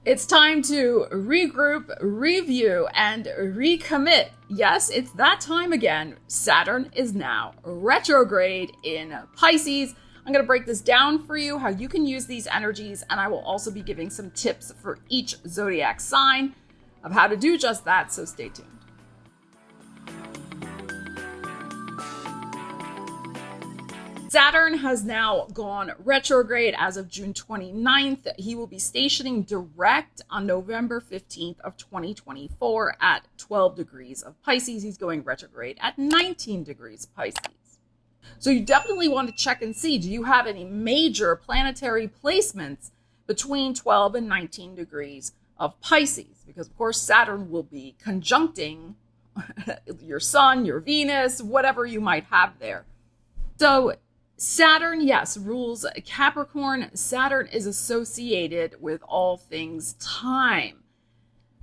It's time to regroup, review, and recommit. Yes, it's that time again. Saturn is now retrograde in Pisces. I'm going to break this down for you, how you can use these energies, and I will also be giving some tips for each zodiac sign of how to do just that, so stay tuned. Saturn has now gone retrograde as of June 29th. He will be stationing direct on November 15th of 2024 at 12 degrees of Pisces. He's going retrograde at 19 degrees Pisces. So you definitely want to check and see, do you have any major planetary placements between 12 and 19 degrees of Pisces? Because of course Saturn will be conjuncting your Sun, your Venus, whatever you might have there. So Saturn, yes, rules Capricorn. Saturn is associated with all things time,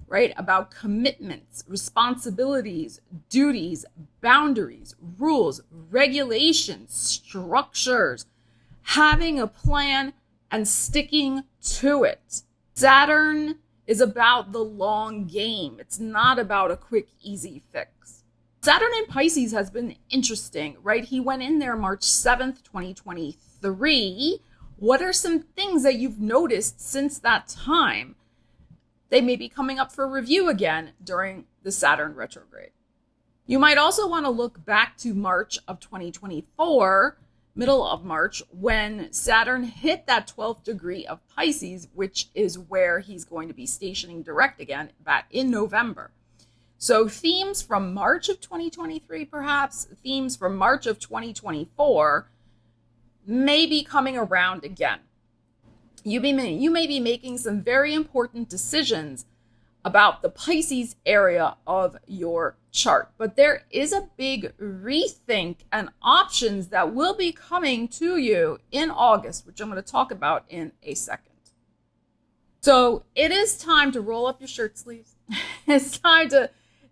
right? About commitments, responsibilities, duties, boundaries, rules, regulations, structures, having a plan and sticking to it. Saturn is about the long game. It's not about a quick, easy fix. Saturn in Pisces has been interesting, right? He went in there March 7th, 2023. What are some things that you've noticed since that time? They may be coming up for review again during the Saturn retrograde. You might also want to look back to March of 2024, middle of March, when Saturn hit that 12th degree of Pisces, which is where he's going to be stationing direct again back in November. So themes from March of 2023, perhaps, themes from March of 2024 may be coming around again. You may be making some very important decisions about the Pisces area of your chart, but there is a big rethink and options that will be coming to you in August, which I'm going to talk about in a second. So it is time to roll up your shirt sleeves. It's time to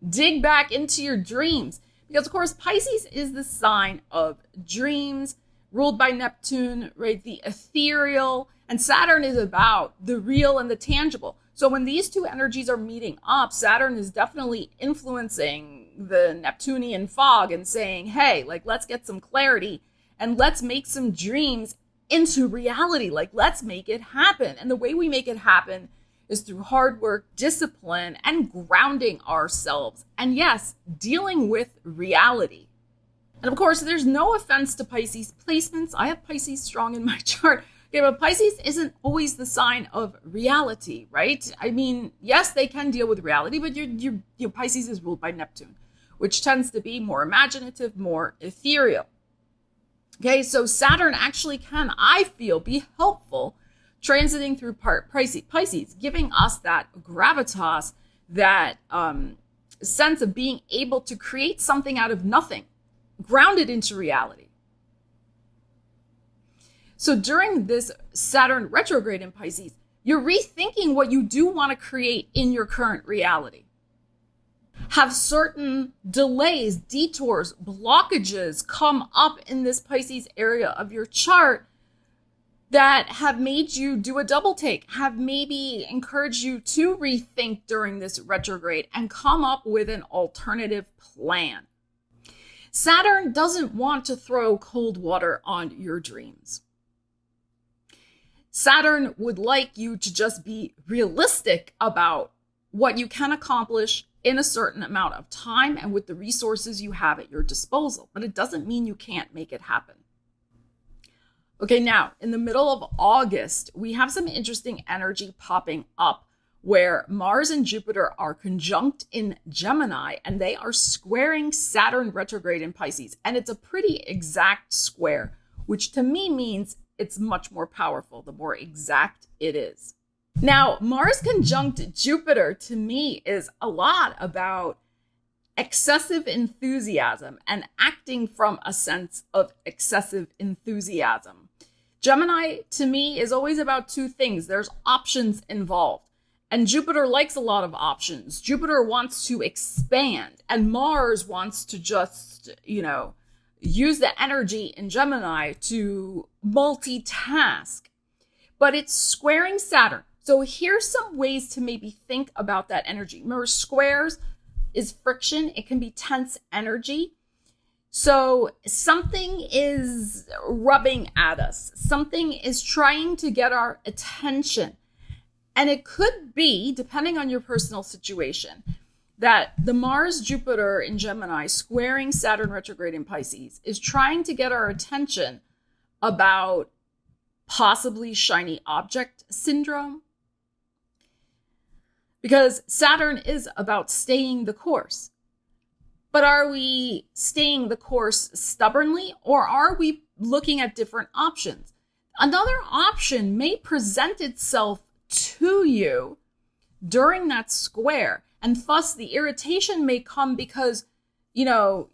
dig back into your dreams, because of course Pisces is the sign of dreams, ruled by Neptune, right? The ethereal, and Saturn is about the real and the tangible. So when these two energies are meeting up, Saturn is definitely influencing the Neptunian fog and saying, hey, like, let's get some clarity and let's make some dreams into reality. Like, let's make it happen. And the way we make it happen is through hard work, discipline, and grounding ourselves. And yes, dealing with reality. And of course, there's no offense to Pisces placements. I have Pisces strong in my chart. Okay, but Pisces isn't always the sign of reality, right? I mean, yes, they can deal with reality, but your Pisces is ruled by Neptune, which tends to be more imaginative, more ethereal. Okay, so Saturn actually can, I feel, be helpful transiting through Pisces, giving us that gravitas, that sense of being able to create something out of nothing, grounded into reality. So during this Saturn retrograde in Pisces, you're rethinking what you do want to create in your current reality. Have certain delays, detours, blockages come up in this Pisces area of your chart that have made you do a double take, have maybe encouraged you to rethink during this retrograde and come up with an alternative plan. Saturn doesn't want to throw cold water on your dreams. Saturn would like you to just be realistic about what you can accomplish in a certain amount of time and with the resources you have at your disposal, but it doesn't mean you can't make it happen. Okay, now, in the middle of August, we have some interesting energy popping up where Mars and Jupiter are conjunct in Gemini, and they are squaring Saturn retrograde in Pisces. And it's a pretty exact square, which to me means it's much more powerful the more exact it is. Now, Mars conjunct Jupiter to me is a lot about excessive enthusiasm and acting from a sense of excessive enthusiasm. Gemini, to me, is always about two things. There's options involved. And Jupiter likes a lot of options. Jupiter wants to expand. And Mars wants to just, use the energy in Gemini to multitask. But it's squaring Saturn. So here's some ways to maybe think about that energy. Remember, squares is friction. It can be tense energy. So something is rubbing at us. Something is trying to get our attention. And it could be, depending on your personal situation, that the Mars-Jupiter in Gemini squaring Saturn retrograde in Pisces is trying to get our attention about possibly shiny object syndrome. Because Saturn is about staying the course. But are we staying the course stubbornly, or are we looking at different options? Another option may present itself to you during that square, and thus the irritation may come because, you know,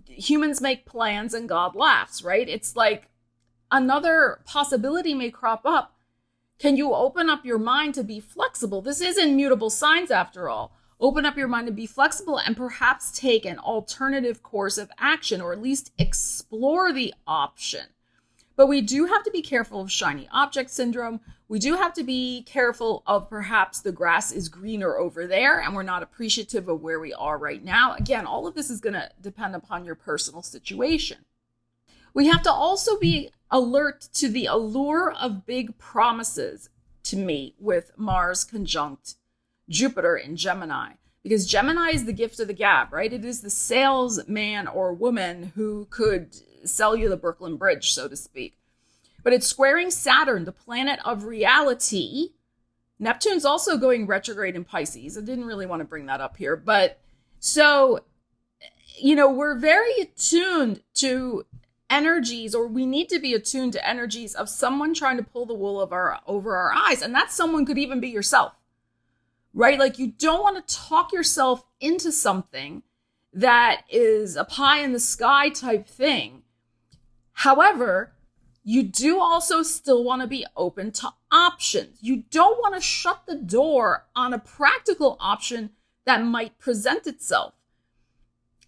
humans make plans and God laughs, right? It's like another possibility may crop up. Can you open up your mind to be flexible? This isn't mutable signs after all. Open up your mind to be flexible and perhaps take an alternative course of action, or at least explore the option. But we do have to be careful of shiny object syndrome. We do have to be careful of perhaps the grass is greener over there and we're not appreciative of where we are right now. Again, all of this is going to depend upon your personal situation. We have to also be alert to the allure of big promises to me with Mars conjunct Jupiter in Gemini, because Gemini is the gift of the gab, right? It is the salesman or woman who could sell you the Brooklyn Bridge, so to speak. But it's squaring Saturn, the planet of reality. Neptune's also going retrograde in Pisces. I didn't really want to bring that up here, but so, you know, we're very attuned to energies, or we need to be attuned to energies of someone trying to pull the wool over our eyes. And that someone could even be yourself, right? Like, you don't want to talk yourself into something that is a pie in the sky type thing. However, you do also still want to be open to options. You don't want to shut the door on a practical option that might present itself.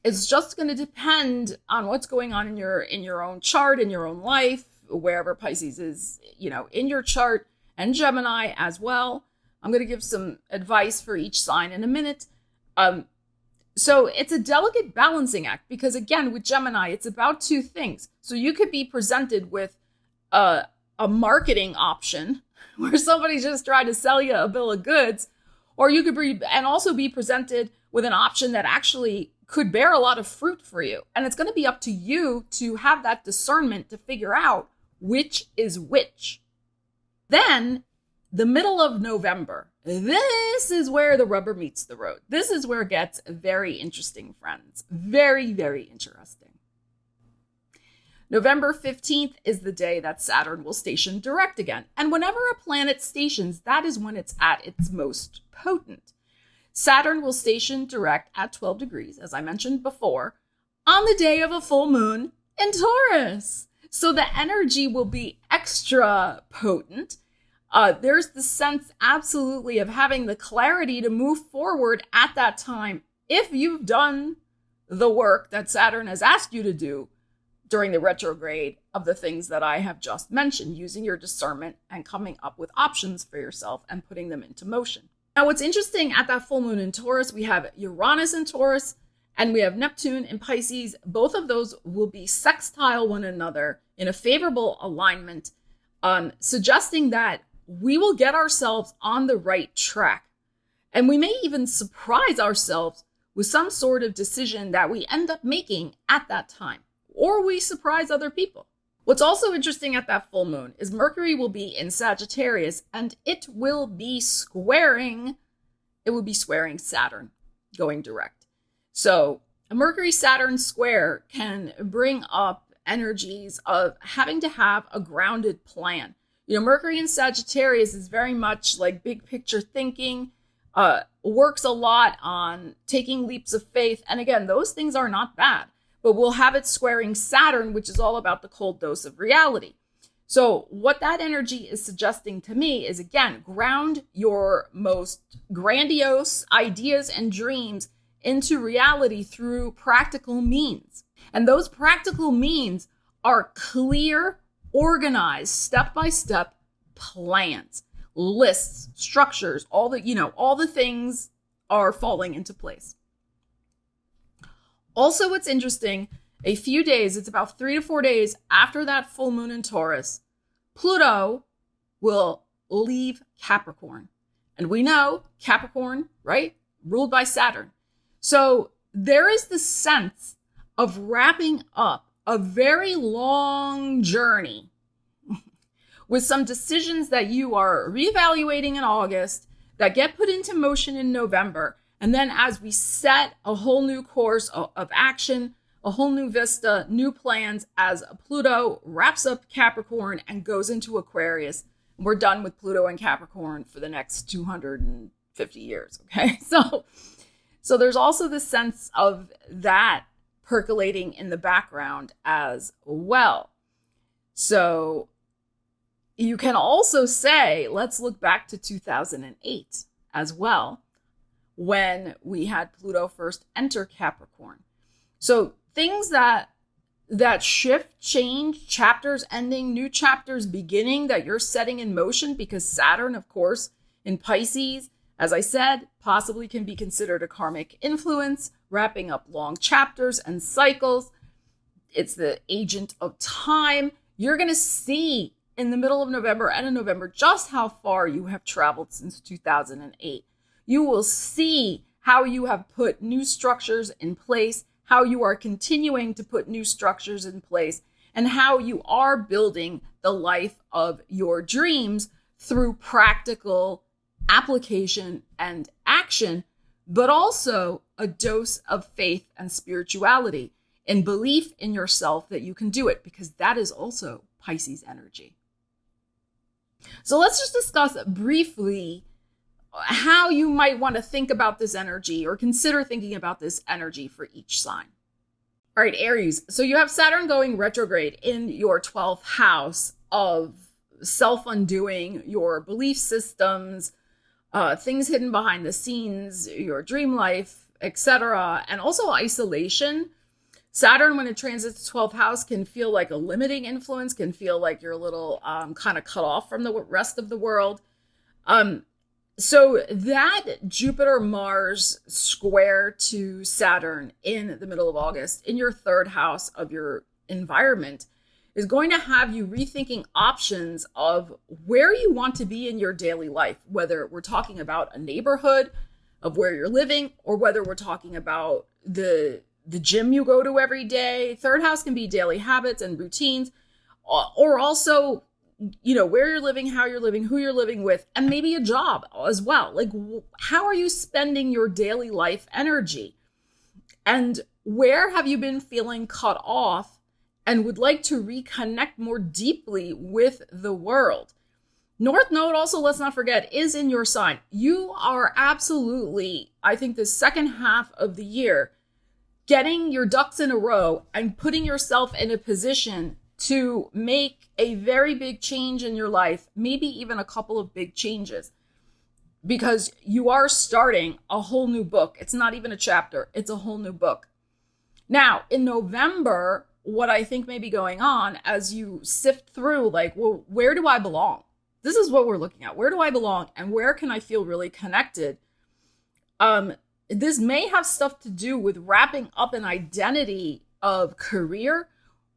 It's just going to depend on what's going on in your own chart, in your own life, wherever Pisces is, you know, in your chart, and Gemini as well. I'm going to give some advice for each sign in a minute. So it's a delicate balancing act, because again, with Gemini, it's about two things. So you could be presented with a marketing option where somebody's just trying to sell you a bill of goods, or you could also be presented with an option that actually could bear a lot of fruit for you. And it's going to be up to you to have that discernment to figure out which is which. Then the middle of November, this is where the rubber meets the road. This is where it gets very interesting, friends. Very, very interesting. November 15th is the day that Saturn will station direct again. And whenever a planet stations, that is when it's at its most potent. Saturn will station direct at 12 degrees, as I mentioned before, on the day of a full moon in Taurus. So the energy will be extra potent. There's the sense absolutely of having the clarity to move forward at that time if you've done the work that Saturn has asked you to do during the retrograde of the things that I have just mentioned, using your discernment and coming up with options for yourself and putting them into motion. Now, what's interesting, at that full moon in Taurus, we have Uranus in Taurus and we have Neptune in Pisces. Both of those will be sextile one another in a favorable alignment, suggesting that we will get ourselves on the right track. And we may even surprise ourselves with some sort of decision that we end up making at that time, or we surprise other people. What's also interesting at that full moon is Mercury will be in Sagittarius, and it will be squaring Saturn going direct. So a Mercury-Saturn square can bring up energies of having to have a grounded plan. You know, Mercury in Sagittarius is very much like big picture thinking, works a lot on taking leaps of faith. And again, those things are not bad. But we'll have it squaring Saturn, which is all about the cold dose of reality. So what that energy is suggesting to me is, again, ground your most grandiose ideas and dreams into reality through practical means. And those practical means are clear, organized, step-by-step plans. lists, structures, all the things are falling into place. Also, what's interesting, a few days, it's about 3 to 4 days after that full moon in Taurus, Pluto will leave Capricorn. And we know Capricorn, right? Ruled by Saturn. So there is the sense of wrapping up a very long journey with some decisions that you are reevaluating in August that get put into motion in November. And then as we set a whole new course of action, a whole new vista, new plans, as Pluto wraps up Capricorn and goes into Aquarius, we're done with Pluto and Capricorn for the next 250 years. Okay. So there's also this sense of that percolating in the background as well. So you can also say, let's look back to 2008 as well, when we had Pluto first enter Capricorn. So things that shift, change, chapters ending, new chapters beginning that you're setting in motion, because Saturn, of course, in Pisces, as I said, possibly can be considered a karmic influence, wrapping up long chapters and cycles. It's the agent of time. You're going to see in the middle of November and in November just how far you have traveled since 2008. You will see how you have put new structures in place, how you are continuing to put new structures in place, and how you are building the life of your dreams through practical application and action, but also a dose of faith and spirituality and belief in yourself that you can do it, because that is also Pisces energy. So let's just discuss briefly how you might want to think about this energy or consider thinking about this energy for each sign. All right, Aries. So you have Saturn going retrograde in your 12th house of self-undoing, your belief systems, things hidden behind the scenes, your dream life, etc., and also isolation. Saturn, when it transits 12th house, can feel like a limiting influence, can feel like you're a little kind of cut off from the rest of the world. So that Jupiter-Mars square to Saturn in the middle of August in your 3rd house of your environment is going to have you rethinking options of where you want to be in your daily life, whether we're talking about a neighborhood of where you're living, or whether we're talking about the gym you go to every day. 3rd house can be daily habits and routines, or also, where you're living, how you're living, who you're living with, and maybe a job as well. Like, how are you spending your daily life energy? And where have you been feeling cut off and would like to reconnect more deeply with the world? North Node also, let's not forget, is in your sign. You are absolutely, I think, the second half of the year, getting your ducks in a row and putting yourself in a position to make a very big change in your life, maybe even a couple of big changes, because you are starting a whole new book. It's not even a chapter, it's a whole new book. Now, in November, what I think may be going on as you sift through, like, well, where do I belong? This is what we're looking at. Where do I belong? And where can I feel really connected? This may have stuff to do with wrapping up an identity of career,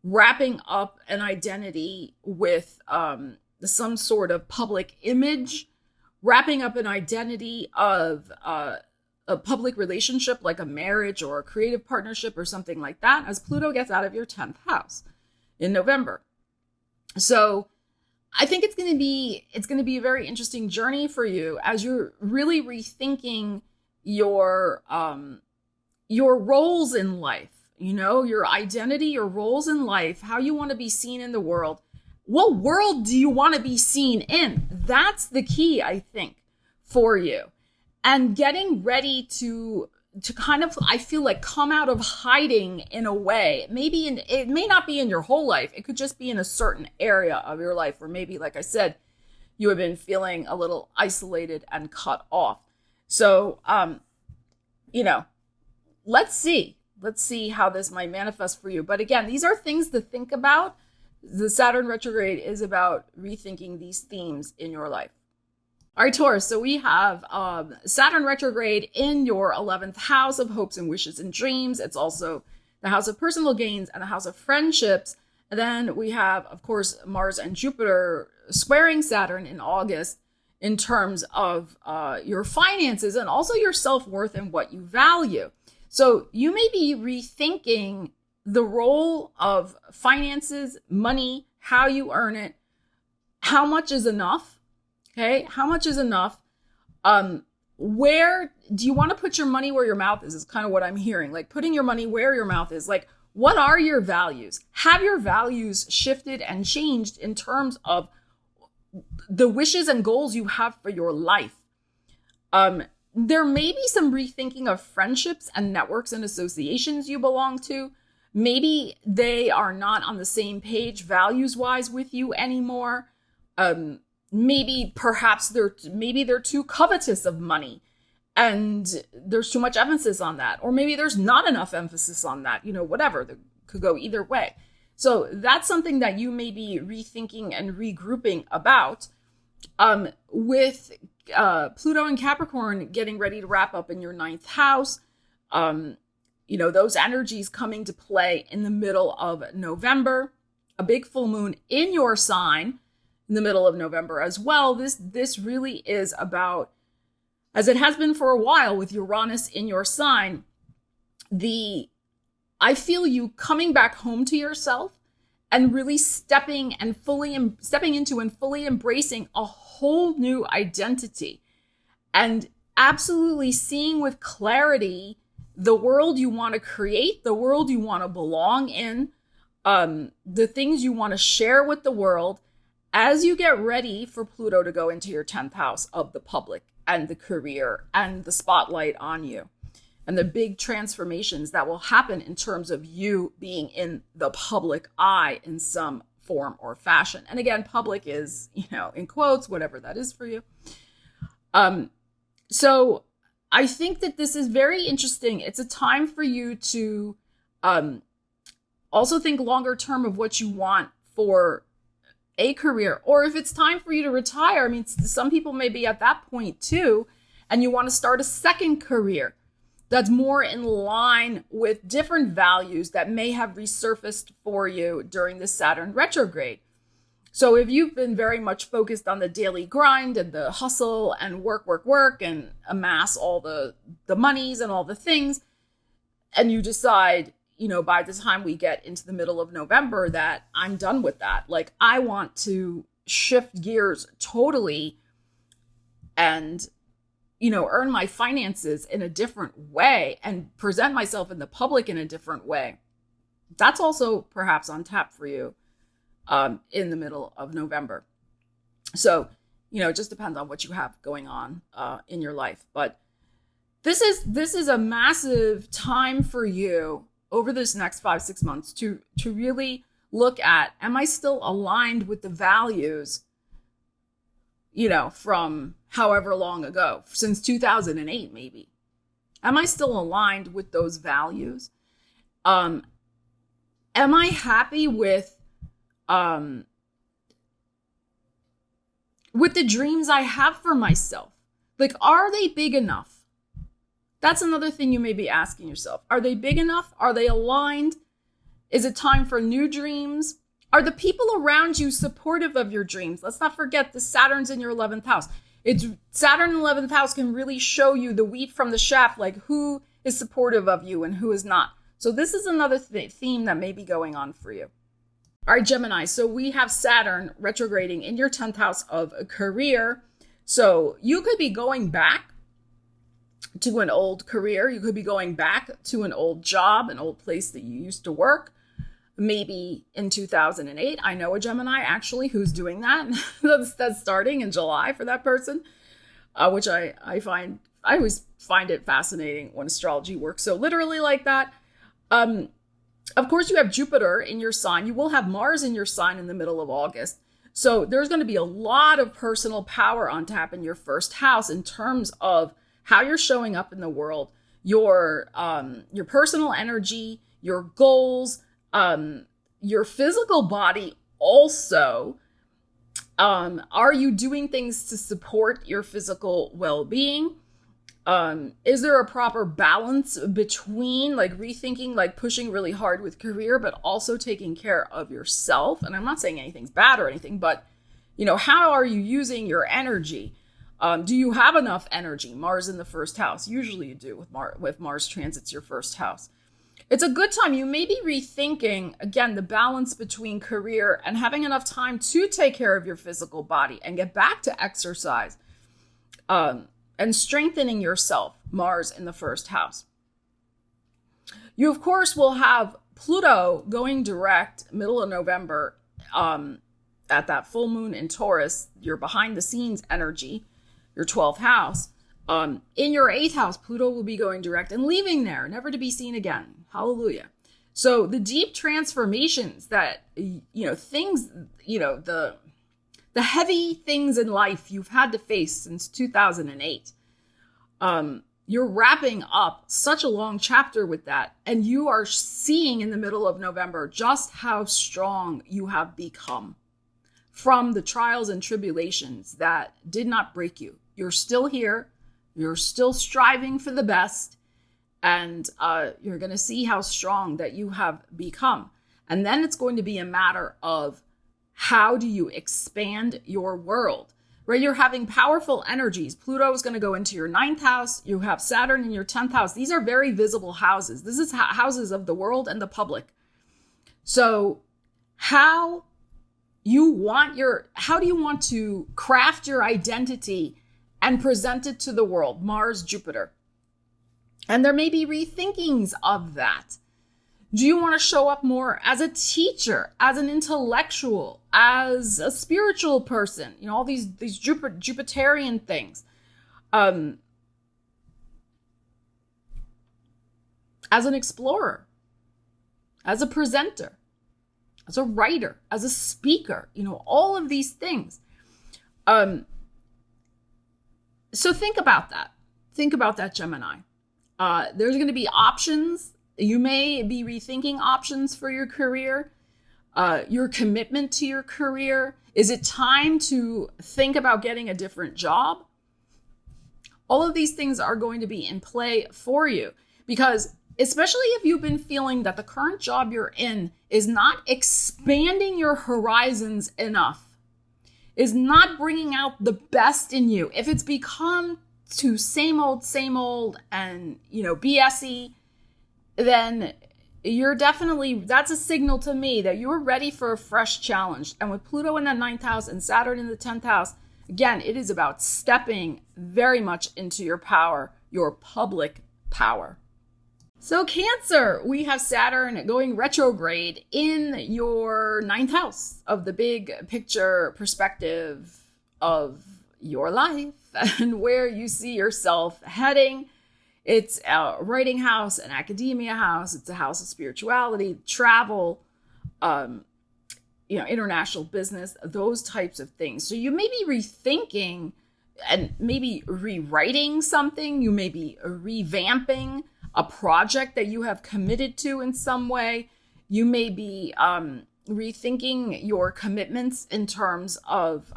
wrapping up an identity with some sort of public image, wrapping up an identity of a public relationship like a marriage or a creative partnership or something like that, as Pluto gets out of your 10th house in November. So I think it's going to be a very interesting journey for you as you're really rethinking your roles in life. Your identity, your roles in life, how you want to be seen in the world. What world do you want to be seen in? That's the key, I think, for you. And getting ready to kind of, I feel like, come out of hiding in a way. It may not be in your whole life. It could just be in a certain area of your life where maybe, like I said, you have been feeling a little isolated and cut off. So, let's see. Let's see how this might manifest for you. But again, these are things to think about. The Saturn retrograde is about rethinking these themes in your life. All right, Taurus. So we have Saturn retrograde in your 11th house of hopes and wishes and dreams. It's also the house of personal gains and the house of friendships. And then we have, of course, Mars and Jupiter squaring Saturn in August in terms of your finances and also your self-worth and what you value. So you may be rethinking the role of finances, money, how you earn it, how much is enough, okay? How much is enough? Where do you want to put your money where your mouth is kind of what I'm hearing. Like putting your money where your mouth is. Like, what are your values? Have your values shifted and changed in terms of the wishes and goals you have for your life? There may be some rethinking of friendships and networks and associations you belong to. Maybe they are not on the same page values-wise with you anymore. Maybe perhaps they're too covetous of money and there's too much emphasis on that. Or maybe there's not enough emphasis on that, whatever. That could go either way. So that's something that you may be rethinking and regrouping about. With Pluto and Capricorn getting ready to wrap up in your 9th house, those energies coming to play in the middle of November, a big full moon in your sign in the middle of November as well. This really is about, as it has been for a while with Uranus in your sign, I feel you coming back home to yourself and really stepping into and fully embracing a whole new identity and absolutely seeing with clarity the world you want to create, the world you want to belong in, the things you want to share with the world as you get ready for Pluto to go into your 10th house of the public and the career and the spotlight on you and the big transformations that will happen in terms of you being in the public eye in some form or fashion. And again, public is, in quotes, whatever that is for you. So I think that this is very interesting. It's a time for you to also think longer term of what you want for a career, or if it's time for you to retire. I mean, some people may be at that point too, and you want to start a second career that's more in line with different values that may have resurfaced for you during the Saturn retrograde. So if you've been very much focused on the daily grind and the hustle and work and amass all the monies and all the things, and you decide, by the time we get into the middle of November that I'm done with that. Like, I want to shift gears totally and, earn my finances in a different way and present myself in the public in a different way. That's also perhaps on tap for you in the middle of November. So, it just depends on what you have going on in your life. But this is a massive time for you over this next 5-6 months to really look at, am I still aligned with the values, from however long ago, since 2008, maybe. Am I still aligned with those values? Am I happy with the dreams I have for myself? Like, are they big enough? That's another thing you may be asking yourself. Are they big enough? Are they aligned? Is it time for new dreams? Are the people around you supportive of your dreams? Let's not forget the Saturn's in your 11th house. Saturn in 11th house can really show you the wheat from the chaff, like who is supportive of you and who is not. So this is another theme that may be going on for you. All right, Gemini. So we have Saturn retrograding in your 10th house of a career. So you could be going back to an old career. You could be going back to an old job, an old place that you used to work. Maybe in 2008. I know a Gemini actually who's doing that. That's starting in July for that person, which I always find it fascinating when astrology works so literally like that. Of course, you have Jupiter in your sign. You will have Mars in your sign in the middle of August. So there's going to be a lot of personal power on tap in your first house in terms of how you're showing up in the world, your personal energy, your goals, your physical body also. Are you doing things to support your physical well-being? Is there a proper balance between like rethinking, like pushing really hard with career, but also taking care of yourself? And I'm not saying anything's bad or anything, but how are you using your energy? Do you have enough energy? Mars in the first house. Usually you do with Mars transits your first house. It's a good time. You may be rethinking, again, the balance between career and having enough time to take care of your physical body and get back to exercise. And strengthening yourself, Mars in the first house. You, of course, will have Pluto going direct middle of November at that full moon in Taurus, your behind the scenes energy, your 12th house. In your 8th house, Pluto will be going direct and leaving there, never to be seen again. Hallelujah. So the deep transformations that, things, the heavy things in life you've had to face since 2008. You're wrapping up such a long chapter with that. And you are seeing in the middle of November just how strong you have become from the trials and tribulations that did not break you. You're still here. You're still striving for the best. And you're going to see how strong that you have become. And then it's going to be a matter of how do you expand your world, right? You're having powerful energies. Pluto is going to go into your 9th house. You have Saturn in your 10th house. These are very visible houses. This is houses of the world and the public. So how do you want to craft your identity and present it to the world? Mars, Jupiter. And there may be rethinkings of that. Do you want to show up more as a teacher, as an intellectual, as a spiritual person? All these Jupiterian things. As an explorer, as a presenter, as a writer, as a speaker, all of these things. So think about that. Think about that, Gemini. There's going to be options. You may be rethinking options for your career, your commitment to your career. Is it time to think about getting a different job? All of these things are going to be in play for you because especially if you've been feeling that the current job you're in is not expanding your horizons enough, is not bringing out the best in you. If it's become to same old and, BS-y, then that's a signal to me that you're ready for a fresh challenge. And with Pluto in the 9th house and Saturn in the 10th house, again, it is about stepping very much into your power, your public power. So Cancer, we have Saturn going retrograde in your 9th house of the big picture perspective of your life and where you see yourself heading. It's a writing house, an academia house. It's a house of spirituality, travel, international business, those types of things. So you may be rethinking and maybe rewriting something. You may be revamping a project that you have committed to in some way. You may be rethinking your commitments in terms of,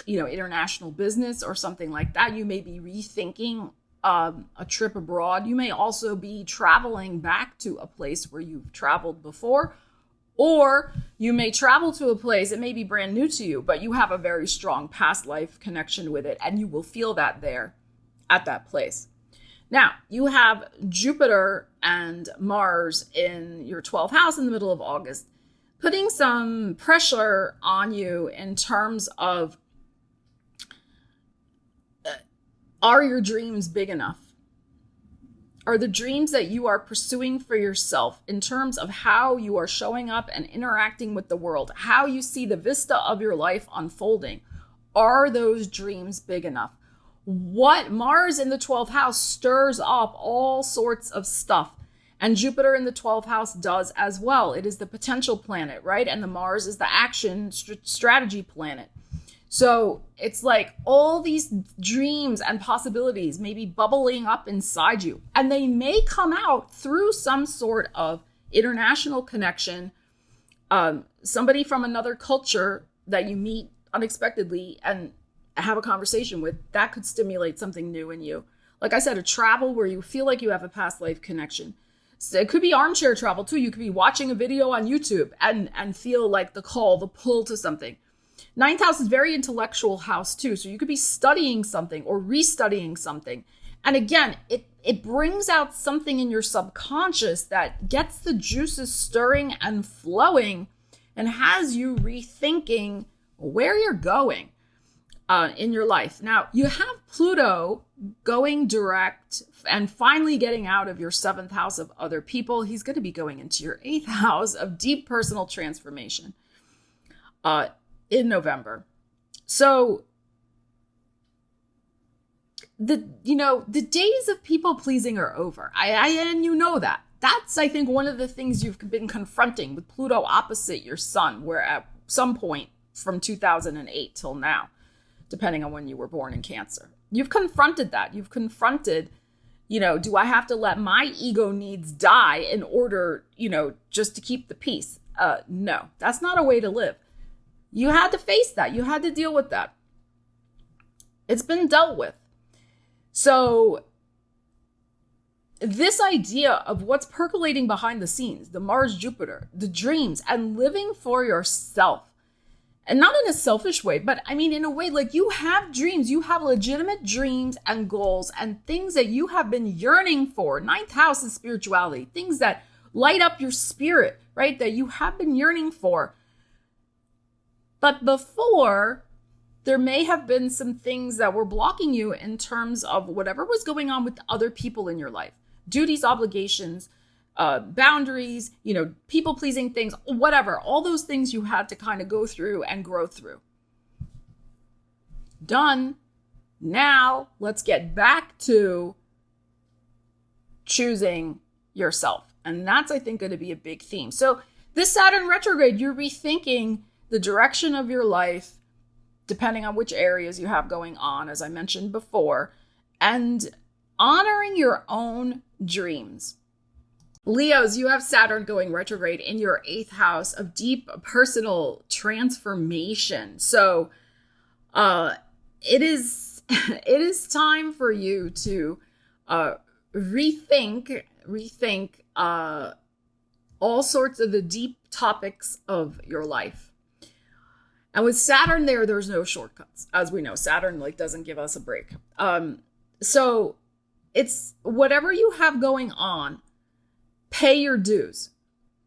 international business or something like that. You may be rethinking a trip abroad. You may also be traveling back to a place where you've traveled before, or you may travel to a place that may be brand new to you, but you have a very strong past life connection with it, and you will feel that there at that place. Now, you have Jupiter and Mars in your 12th house in the middle of August, putting some pressure on you in terms of are your dreams big enough? Are the dreams that you are pursuing for yourself in terms of how you are showing up and interacting with the world, how you see the vista of your life unfolding, are those dreams big enough? What Mars in the 12th house stirs up all sorts of stuff. And Jupiter in the 12th house does as well. It is the potential planet, right? And the Mars is the action strategy planet. So it's like all these dreams and possibilities may be bubbling up inside you, and they may come out through some sort of international connection, somebody from another culture that you meet unexpectedly and have a conversation with, that could stimulate something new in you. Like I said, a travel where you feel like you have a past life connection. So it could be armchair travel too. You could be watching a video on YouTube and feel like the call, the pull to something. Ninth house is very intellectual house too. So you could be studying something or restudying something. And again, it brings out something in your subconscious that gets the juices stirring and flowing and has you rethinking where you're going in your life. Now, you have Pluto going direct and finally getting out of your 7th house of other people. He's going to be going into your 8th house of deep personal transformation in November. So the days of people pleasing are over. And you know that. That's, I think, one of the things you've been confronting with Pluto opposite your sun, where at some point from 2008 till now, depending on when you were born in Cancer, you've confronted that. You've confronted, do I have to let my ego needs die in order, just to keep the peace? No, that's not a way to live. You had to face that. You had to deal with that. It's been dealt with. So this idea of what's percolating behind the scenes, the Mars, Jupiter, the dreams, and living for yourself, and not in a selfish way, but I mean, in a way, like you have dreams, you have legitimate dreams and goals and things that you have been yearning for. 9th house is spirituality, things that light up your spirit, right? That you have been yearning for. But before, there may have been some things that were blocking you in terms of whatever was going on with other people in your life. Duties, obligations, boundaries, people pleasing things, whatever. All those things you had to kind of go through and grow through. Done. Now let's get back to choosing yourself. And that's, I think, going to be a big theme. So this Saturn retrograde, you're rethinking the direction of your life, depending on which areas you have going on, as I mentioned before, and honoring your own dreams. Leos, you have Saturn going retrograde in your 8th house of deep personal transformation. So it is time for you to rethink all sorts of the deep topics of your life. And with Saturn there's no shortcuts. As we know, Saturn doesn't give us a break. So it's whatever you have going on, pay your dues.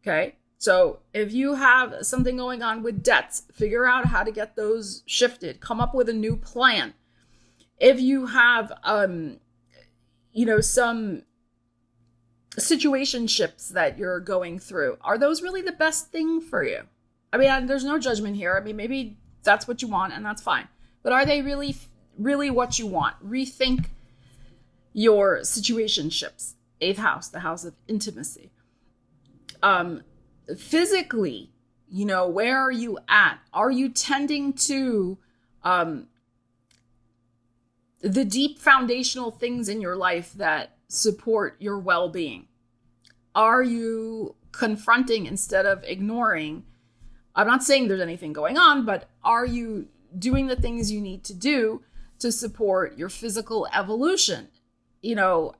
Okay. So if you have something going on with debts, figure out how to get those shifted, come up with a new plan. If you have, some situationships that you're going through, are those really the best thing for you? I mean, there's no judgment here. I mean, maybe that's what you want and that's fine. But are they really, really what you want? Rethink your situationships. 8th house, the house of intimacy. Physically, where are you at? Are you tending to the deep foundational things in your life that support your well-being? Are you confronting instead of ignoring? I'm not saying there's anything going on, but are you doing the things you need to do to support your physical evolution?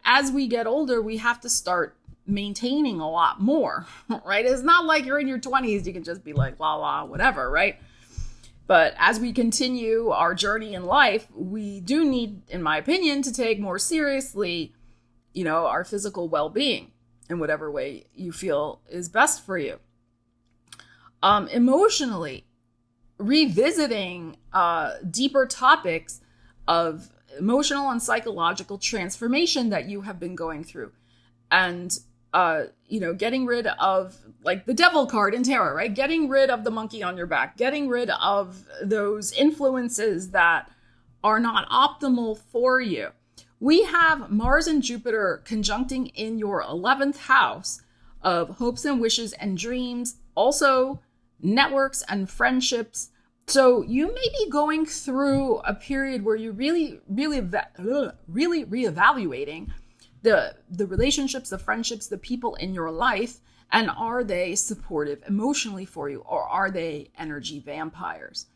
As we get older, we have to start maintaining a lot more, right? It's not like you're in your 20s, you can just be like, la, la, whatever, right? But as we continue our journey in life, we do need, in my opinion, to take more seriously, our physical well-being in whatever way you feel is best for you. Emotionally, revisiting deeper topics of emotional and psychological transformation that you have been going through, and getting rid of the devil card in tarot, right? Getting rid of the monkey on your back, getting rid of those influences that are not optimal for you. We have Mars and Jupiter conjuncting in your 11th house of hopes and wishes and dreams, also networks and friendships. So you may be going through a period where you're really reevaluating the relationships, the friendships, the people in your life, and are they supportive emotionally for you, or are they energy vampires?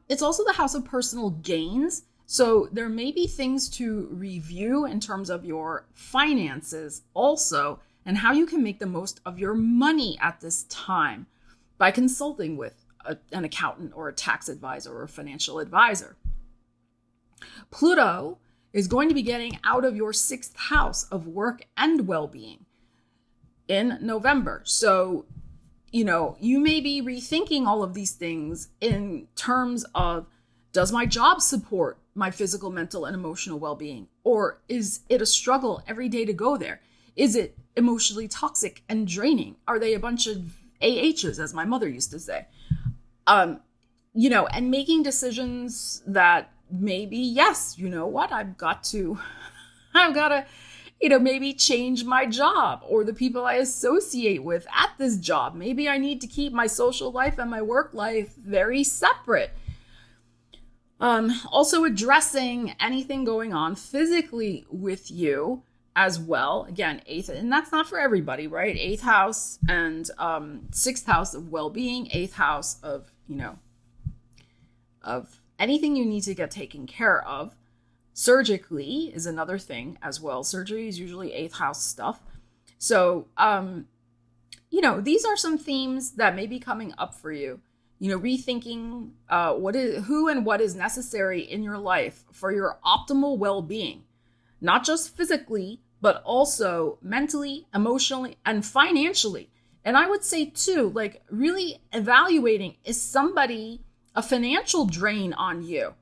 It's also the house of personal gains. So there may be things to review in terms of your finances also, and how you can make the most of your money at this time by consulting with an accountant or a tax advisor or a financial advisor. Pluto is going to be getting out of your 6th house of work and well-being in November. So, you may be rethinking all of these things in terms of, does my job support my physical, mental, and emotional well-being? Or is it a struggle every day to go there? Is it emotionally toxic and draining? Are they a bunch of AHs, as my mother used to say? And making decisions that maybe, yes, I've got to, maybe change my job or the people I associate with at this job. Maybe I need to keep my social life and my work life very separate. Also addressing anything going on physically with you as well. Again, 8th, and that's not for everybody, right? 8th house and 6th house of well-being, 8th house of, of anything you need to get taken care of. Surgically is another thing as well. Surgery is usually 8th house stuff. So, these are some themes that may be coming up for you. Rethinking who and what is necessary in your life for your optimal well-being, not just physically, but also mentally, emotionally, and financially. And I would say too, really evaluating, is somebody a financial drain on you?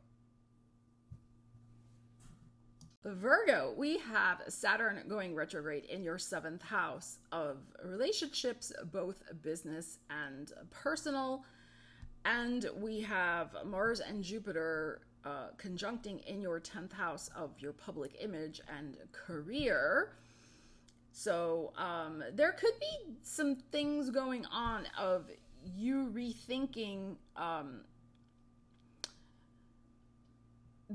Virgo, we have Saturn going retrograde in your 7th house of relationships, both business and personal. And we have Mars and Jupiter conjuncting in your 10th house of your public image and career. So there could be some things going on of you rethinking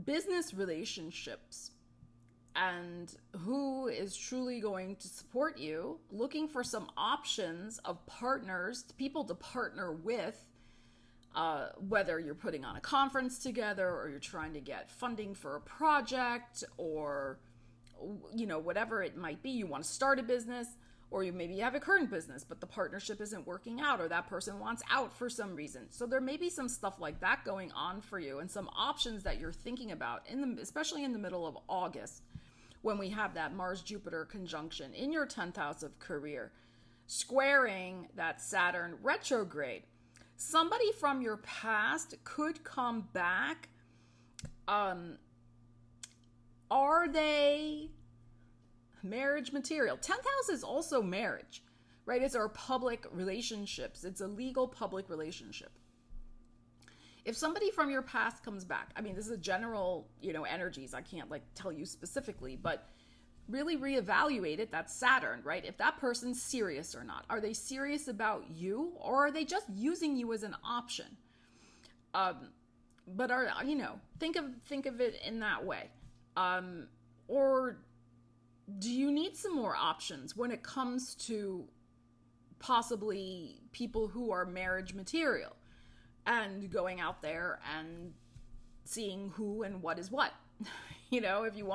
business relationships and who is truly going to support you, looking for some options of partners, people to partner with, whether you're putting on a conference together or you're trying to get funding for a project or, whatever it might be. You want to start a business, or you maybe have a current business, but the partnership isn't working out, or that person wants out for some reason. So there may be some stuff like that going on for you, and some options that you're thinking about, especially in the middle of August, when we have that Mars-Jupiter conjunction in your 10th house of career, squaring that Saturn retrograde. Somebody from your past could come back. Are they marriage material? 10th house is also marriage, right? It's our public relationships. It's a legal public relationship. If somebody from your past comes back, this is a general, energies. I can't tell you specifically, but really reevaluate it. That's Saturn, right? If that person's serious or not. Are they serious about you, or are they just using you as an option? But think of it in that way. Or do you need some more options when it comes to possibly people who are marriage material and going out there and seeing who and what is what? If you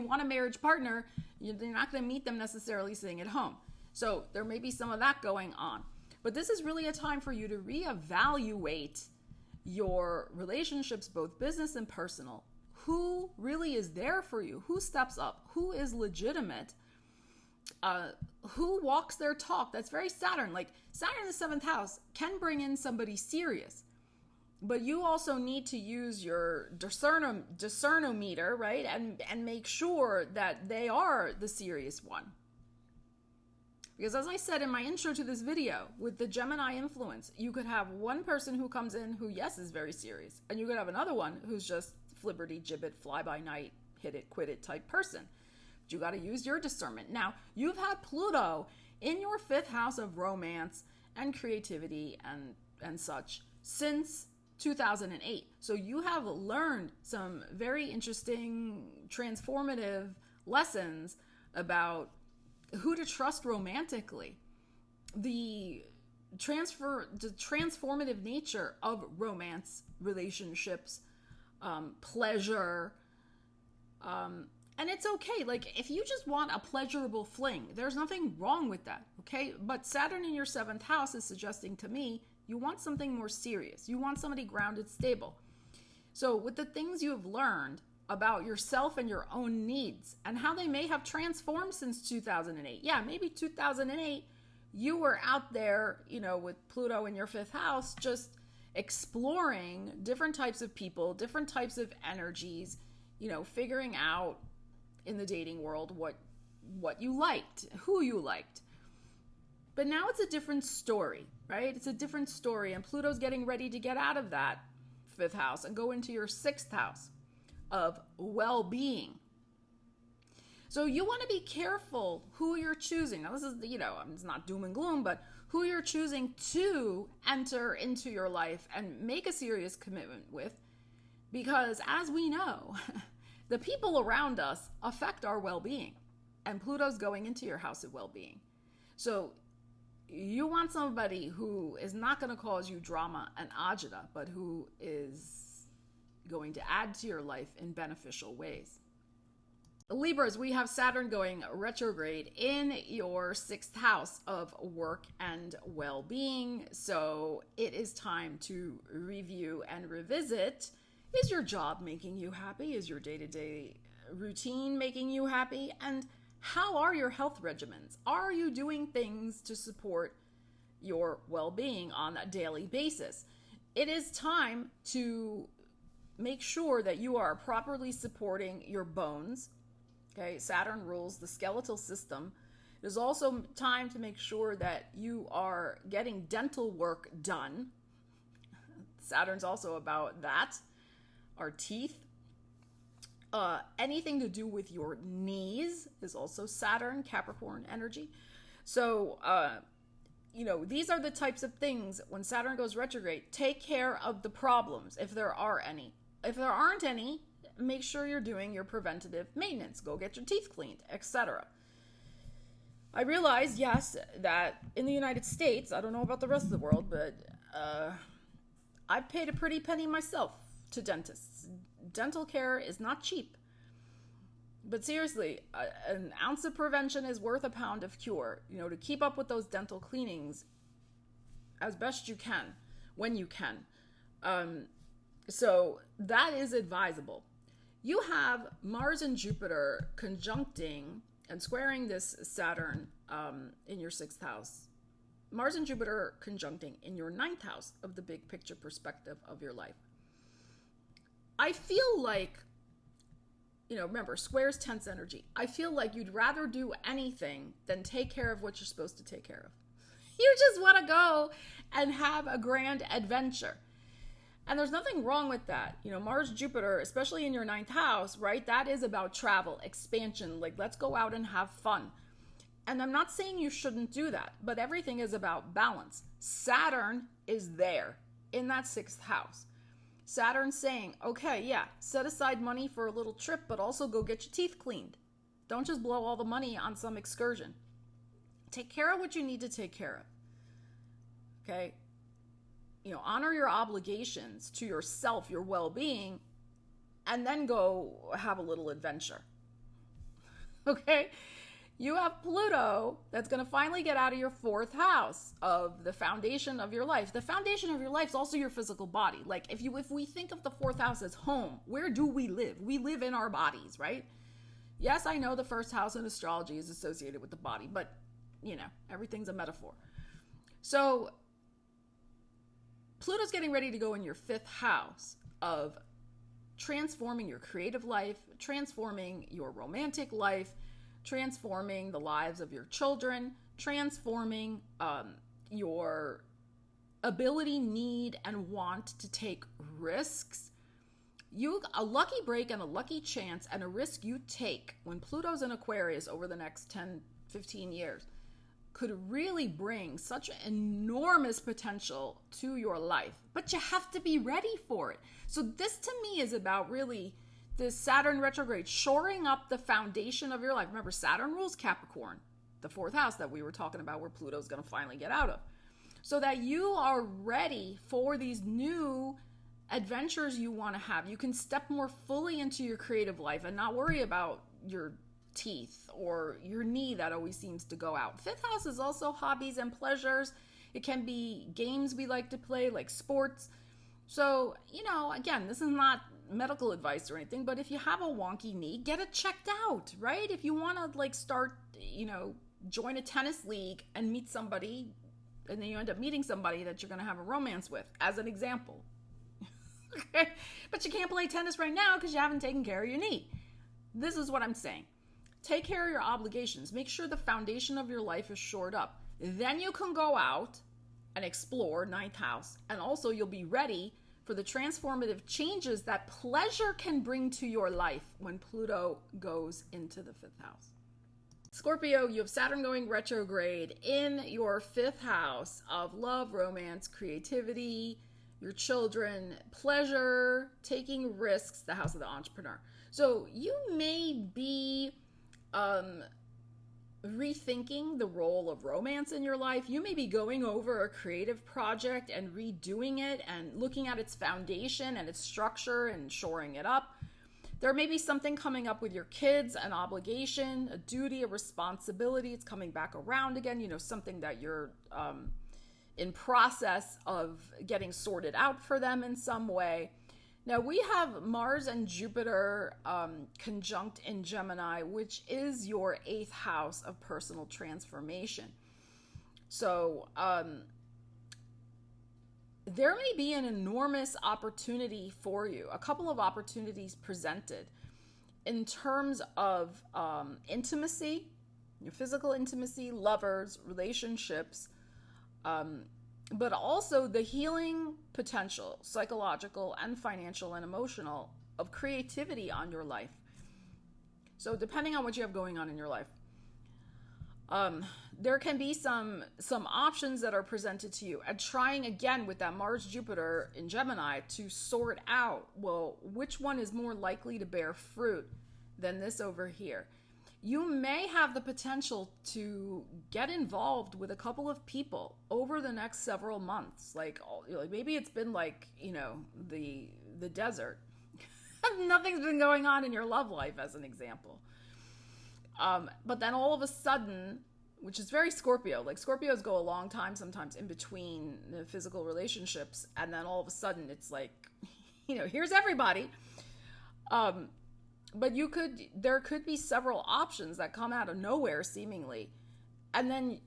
want a marriage partner, you're not going to meet them necessarily sitting at home. So there may be some of that going on. But this is really a time for you to reevaluate your relationships, both business and personal. Who really is there for you? Who steps up? Who is legitimate? Who walks their talk? That's very Saturn. Saturn in the 7th house can bring in somebody serious. But you also need to use your discernometer, right? And make sure that they are the serious one. Because as I said in my intro to this video, with the Gemini influence, you could have one person who comes in who, yes, is very serious. And you could have another one who's just flibberty gibbet, fly by night, hit it, quit it type person. But you got to use your discernment. Now, you've had Pluto in your 5th house of romance and creativity and such since 2008. So you have learned some very interesting, transformative lessons about who to trust romantically. The the transformative nature of romance, relationships, pleasure. And it's okay. Like, if you just want a pleasurable fling, there's nothing wrong with that, okay? But Saturn in your 7th house is suggesting to me you want something more serious. You want somebody grounded, stable. So with the things you have learned about yourself and your own needs and how they may have transformed since 2008. Yeah, maybe 2008, you were out there, with Pluto in your 5th house, just exploring different types of people, different types of energies, figuring out in the dating world what you liked, who you liked. But now it's a different story, right? It's a different story, and Pluto's getting ready to get out of that 5th house and go into your 6th house of well-being. So you want to be careful who you're choosing. Now, this is, it's not doom and gloom, but who you're choosing to enter into your life and make a serious commitment with, because as we know, the people around us affect our well-being, and Pluto's going into your house of well-being. So you want somebody who is not going to cause you drama and agita, but who is going to add to your life in beneficial ways. Libras, we have Saturn going retrograde in your 6th house of work and well-being. So it is time to review and revisit. Is your job making you happy? Is your day-to-day routine making you happy? And how are your health regimens? Are you doing things to support your well-being on a daily basis? It is time to make sure that you are properly supporting your bones. Okay, Saturn rules the skeletal system. It is also time to make sure that you are getting dental work done. Saturn's also about that. Our teeth. Anything to do with your knees is also Saturn, Capricorn energy. So, these are the types of things when Saturn goes retrograde. Take care of the problems if there are any. If there aren't any, make sure you're doing your preventative maintenance. Go get your teeth cleaned, etc. I realize, yes, that in the United States, I don't know about the rest of the world, but I've paid a pretty penny myself to dentists. Dental care is not cheap. But seriously, an ounce of prevention is worth a pound of cure. To keep up with those dental cleanings as best you can, when you can. So that is advisable. You have Mars and Jupiter conjuncting and squaring this Saturn in your 6th house. Mars and Jupiter conjuncting in your 9th house of the big picture perspective of your life. I feel like, remember, squares tense energy. I feel like you'd rather do anything than take care of what you're supposed to take care of. You just want to go and have a grand adventure. And there's nothing wrong with that. Mars, Jupiter, especially in your 9th house, right? That is about travel, expansion. Like, let's go out and have fun. And I'm not saying you shouldn't do that, but everything is about balance. Saturn is there in that 6th house. Saturn's saying, okay, yeah, set aside money for a little trip, but also go get your teeth cleaned. Don't just blow all the money on some excursion. Take care of what you need to take care of. Okay? Honor your obligations to yourself, your well-being, and then go have a little adventure. Okay? You have Pluto that's going to finally get out of your 4th house of the foundation of your life. The foundation of your life is also your physical body. Like, if we think of the 4th house as home, where do we live? We live in our bodies, right? Yes, I know the 1st house in astrology is associated with the body, but, everything's a metaphor. So, Pluto's getting ready to go in your 5th house of transforming your creative life, transforming your romantic life, transforming the lives of your children, transforming your ability, need, and want to take risks. A lucky break and a lucky chance and a risk you take when Pluto's in Aquarius over the next 10, 15 years could really bring such enormous potential to your life. But you have to be ready for it. So this to me is about really this Saturn retrograde, shoring up the foundation of your life. Remember, Saturn rules Capricorn, the 4th house that we were talking about where Pluto's going to finally get out of. so that you are ready for these new adventures you want to have. You can step more fully into your creative life and not worry about your teeth or your knee that always seems to go out. Fifth house is also hobbies and pleasures. It can be games we like to play, like sports. So, again, this is not medical advice or anything, but if you have a wonky knee, get it checked out, right? If you want to start, join a tennis league and meet somebody, and then you end up meeting somebody that you're going to have a romance with, as an example. Okay? But you can't play tennis right now because you haven't taken care of your knee. This is what I'm saying. Take care of your obligations. Make sure the foundation of your life is shored up. Then you can go out and explore ninth house. And also you'll be ready for the transformative changes that pleasure can bring to your life when Pluto goes into the fifth house. Scorpio, you have Saturn going retrograde in your fifth house of love, romance, creativity, your children, pleasure, taking risks, the house of the entrepreneur. So you may be rethinking the role of romance in your life. You may be going over a creative project and redoing it and looking at its foundation and its structure and shoring it up. There may be something coming up with your kids, an obligation, a duty, a responsibility. It's coming back around again, something that you're in process of getting sorted out for them in some way. Now, we have Mars and Jupiter conjunct in Gemini, which is your 8th house of personal transformation. So there may be an enormous opportunity for you, a couple of opportunities presented in terms of intimacy, physical intimacy, lovers, relationships, but also the healing potential, psychological and financial and emotional, of creativity on your life. So depending on what you have going on in your life, there can be some options that are presented to you, and trying again with that Mars Jupiter in Gemini to sort out, well, which one is more likely to bear fruit than this over here. You may have the potential to get involved with a couple of people over the next several months. Like maybe it's been the desert. Nothing's been going on in your love life, as an example. But then all of a sudden, which is very Scorpio, like Scorpios go a long time sometimes in between the physical relationships, and then all of a sudden it's like, here's everybody. But there could be several options that come out of nowhere seemingly. And then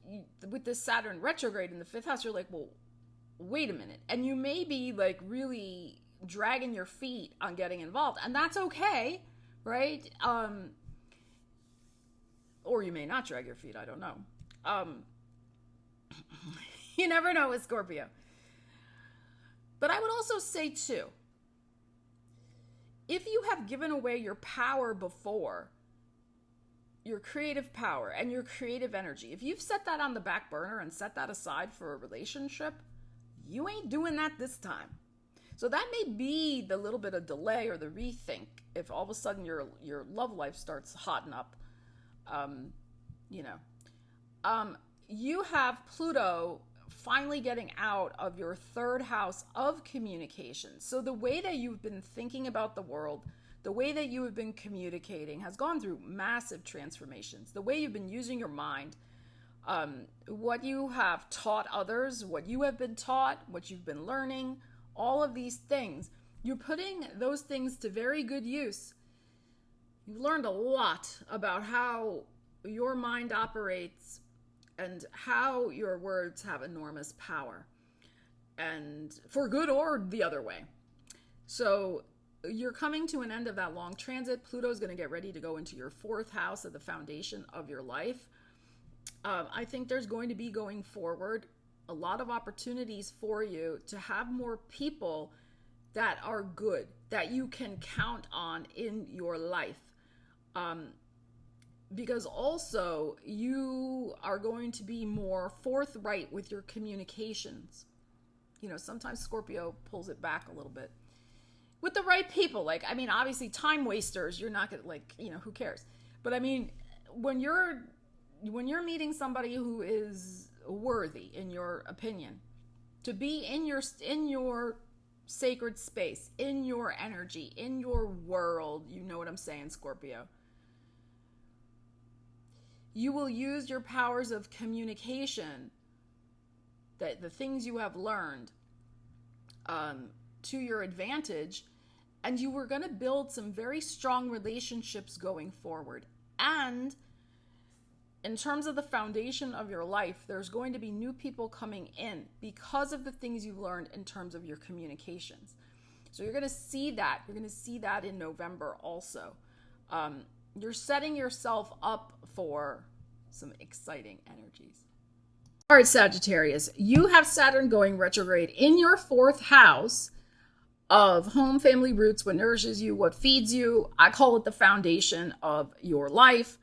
with this Saturn retrograde in the 5th house, you're like, well, wait a minute. And you may be really dragging your feet on getting involved, and that's okay, right? Or you may not drag your feet, I don't know. You never know with Scorpio. But I would also say too, if you have given away your power before, your creative power and your creative energy, if you've set that on the back burner and set that aside for a relationship, you ain't doing that this time. So that may be the little bit of delay or the rethink if all of a sudden your love life starts hotting up. You have Pluto finally getting out of your 3rd house of communication. So the way that you've been thinking about the world, the way that you have been communicating has gone through massive transformations. The way you've been using your mind, what you have taught others, what you have been taught, what you've been learning, all of these things, you're putting those things to very good use. You've learned a lot about how your mind operates and how your words have enormous power, and for good or the other way. So you're coming to an end of that long transit. Pluto's going to get ready to go into your 4th house of the foundation of your life. I think there's going to be, going forward, a lot of opportunities for you to have more people that are good, that you can count on in your life. Because also you are going to be more forthright with your communications. Sometimes Scorpio pulls it back a little bit. With the right people, obviously time wasters, you're not going to, who cares? But when you're when you're meeting somebody who is worthy, in your opinion, to be in your sacred space, in your energy, in your world, you know what I'm saying, Scorpio, you will use your powers of communication, the things you have learned, to your advantage, and you were going to build some very strong relationships going forward. And in terms of the foundation of your life, there's going to be new people coming in because of the things you've learned in terms of your communications. So you're going to see that. You're going to see that in November also. You're setting yourself up for some exciting energies. All right, Sagittarius, you have Saturn going retrograde in your 4th house of home, family, roots, what nourishes you, what feeds you. I call it the foundation of your life.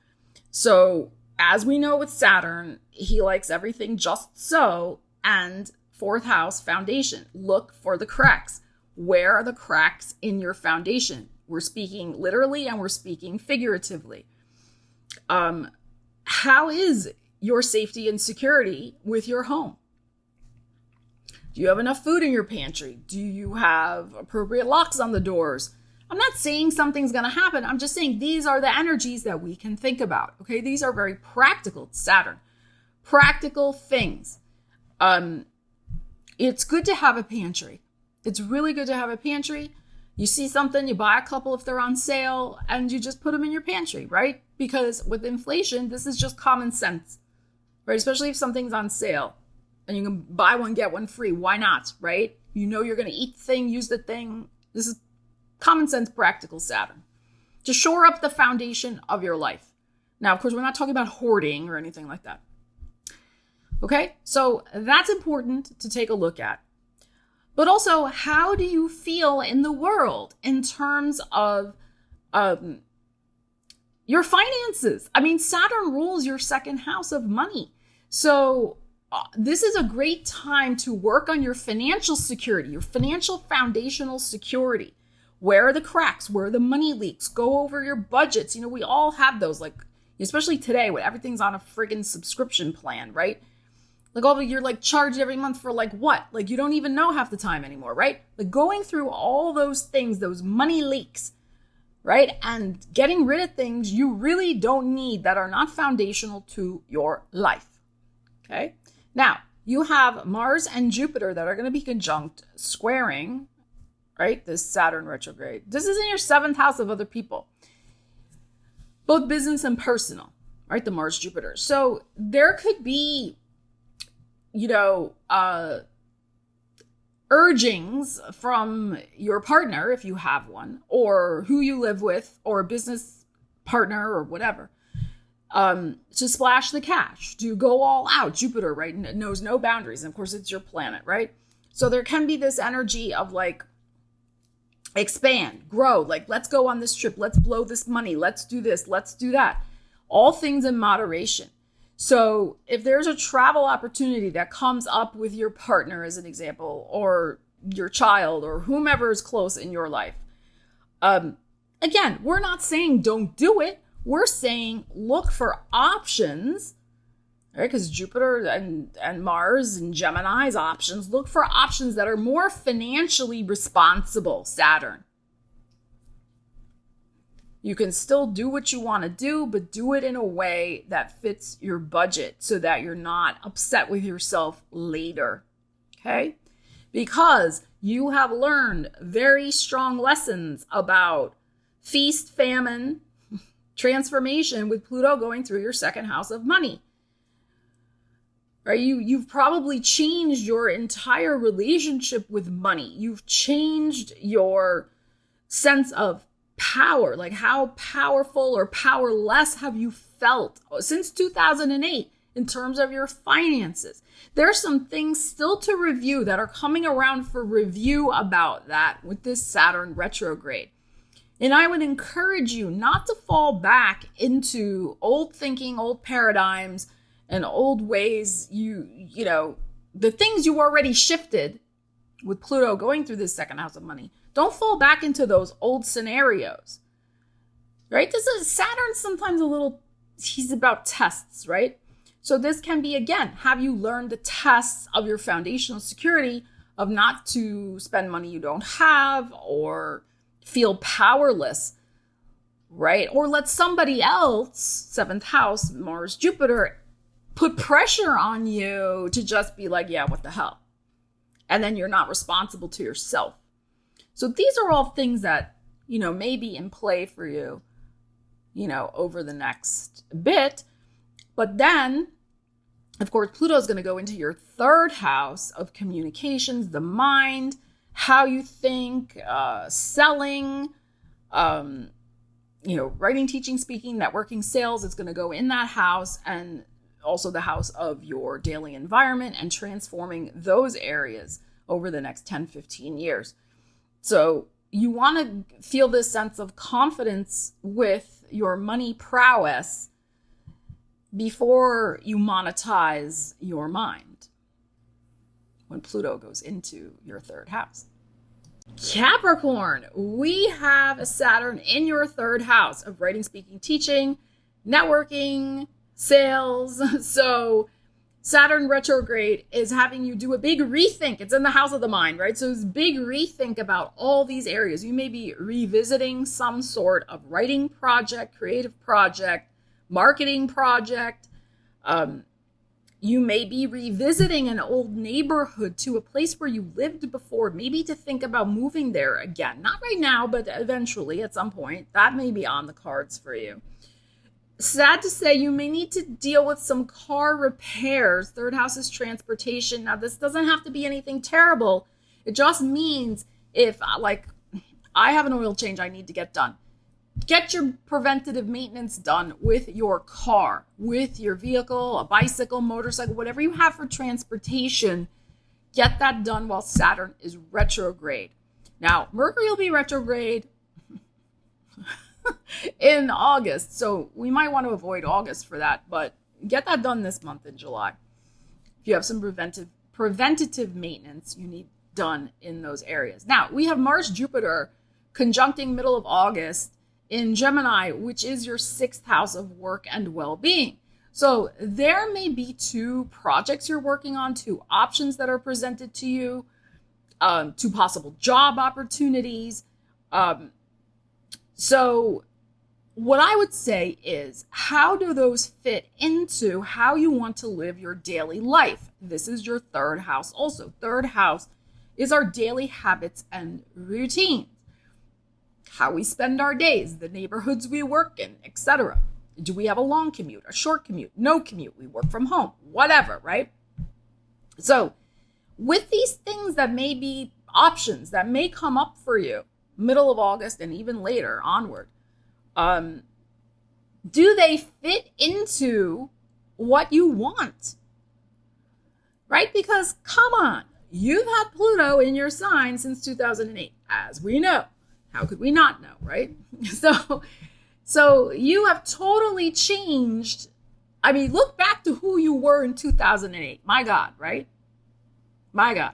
So as we know with Saturn, he likes everything just so, and 4th house foundation. Look for the cracks. Where are the cracks in your foundation? We're speaking literally and we're speaking figuratively. How is your safety and security with your home? Do you have enough food in your pantry? Do you have appropriate locks on the doors? I'm not saying something's going to happen. I'm just saying these are the energies that we can think about. Okay, these are very practical. It's Saturn. Practical things. It's good to have a pantry. It's really good to have a pantry. You see something, you buy a couple if they're on sale, and you just put them in your pantry, right? Because with inflation, this is just common sense, right? Especially if something's on sale and you can buy one, get one free. Why not, right? You know you're going to eat the thing, use the thing. This is common sense, practical Saturn. To shore up the foundation of your life. Now, of course, we're not talking about hoarding or anything like that. Okay? So that's important to take a look at. But also, how do you feel in the world in terms of your finances? I mean, Saturn rules your 2nd house of money. So this is a great time to work on your financial security, your financial foundational security. Where are the cracks? Where are the money leaks? Go over your budgets. You know, we all have those, like, especially today when everything's on a friggin' subscription plan, right? Like, you're like charged every month for like what? Like, you don't even know half the time anymore, right? Like, going through all those things, those money leaks, right? And getting rid of things you really don't need that are not foundational to your life. Okay? Now, you have Mars and Jupiter that are going to be conjunct, squaring, right? This Saturn retrograde. This is in your 7th house of other people, both business and personal, right? The Mars Jupiter. So there could be, urgings from your partner, if you have one, or who you live with, or a business partner or whatever, to splash the cash, to go all out. Jupiter, right, knows no boundaries. And of course, it's your planet, right? So there can be this energy of like, expand, grow, like, let's go on this trip, let's blow this money, let's do this, let's do that. All things in moderation. So if there's a travel opportunity that comes up with your partner, as an example, or your child, or whomever is close in your life, again, we're not saying don't do it. We're saying look for options, right? Because Jupiter and Mars and Gemini's options, look for options that are more financially responsible, Saturn. You can still do what you want to do, but do it in a way that fits your budget so that you're not upset with yourself later, okay? Because you have learned very strong lessons about feast, famine, transformation with Pluto going through your 2nd house of money. Right? You've probably changed your entire relationship with money. You've changed your sense of power, like how powerful or powerless have you felt since 2008 in terms of your finances. There's some things still to review that are coming around for review about that with this Saturn retrograde. And I would encourage you not to fall back into old thinking, old paradigms, and old ways. You know, the things you already shifted with Pluto going through this 2nd house of money. Don't fall back into those old scenarios, right? This is Saturn sometimes a little he's about tests, right? So this can be, again, have you learned the tests of your foundational security of not to spend money you don't have or feel powerless, right? Or let somebody else, seventh house, Mars, Jupiter, put pressure on you to just be like, yeah, what the hell? And then you're not responsible to yourself. So these are all things that, may be in play for you, over the next bit. But then, of course, Pluto is going to go into your third house of communications, the mind, how you think, selling, writing, teaching, speaking, networking, sales. It's going to go in that house, and also the house of your daily environment, and transforming those areas over the next 10, 15 years. So you want to feel this sense of confidence with your money prowess before you monetize your mind when Pluto goes into your third house. Capricorn, we have a Saturn in your third house of writing, speaking, teaching, networking, sales. So Saturn retrograde is having you do a big rethink. It's in the house of the mind, right? So it's big rethink about all these areas. You may be revisiting some sort of writing project, creative project, marketing project. You may be revisiting an old neighborhood to a place where you lived before, maybe to think about moving there again. Not right now, but eventually at some point. That may be on the cards for you. Sad to say, you may need to deal with some car repairs. Third house is transportation. Now, this doesn't have to be anything terrible. It just means if, I have an oil change I need to get done. Get your preventative maintenance done with your car, with your vehicle, a bicycle, motorcycle, whatever you have for transportation. Get that done while Saturn is retrograde. Now, Mercury will be retrograde in August, so we might want to avoid August for that, but get that done this month in July. If you have some preventative maintenance you need done in those areas. Now, we have Mars, Jupiter conjuncting middle of August in Gemini, which is your sixth house of work and well-being. So there may be two projects you're working on, two options that are presented to you, two possible job opportunities. So what I would say is, how do those fit into how you want to live your daily life? This is your third house also. Third house is our daily habits and routines. How we spend our days, the neighborhoods we work in, etc. Do we have a long commute, a short commute, no commute? We work from home, whatever, right? So with these things that may be options that may come up for you, middle of August and even later onward, do they fit into what you want? Right? Because come on, you've had Pluto in your sign since 2008, as we know. How could we not know, right? So you have totally changed. I mean, look back to who you were in 2008. My God, right? My God.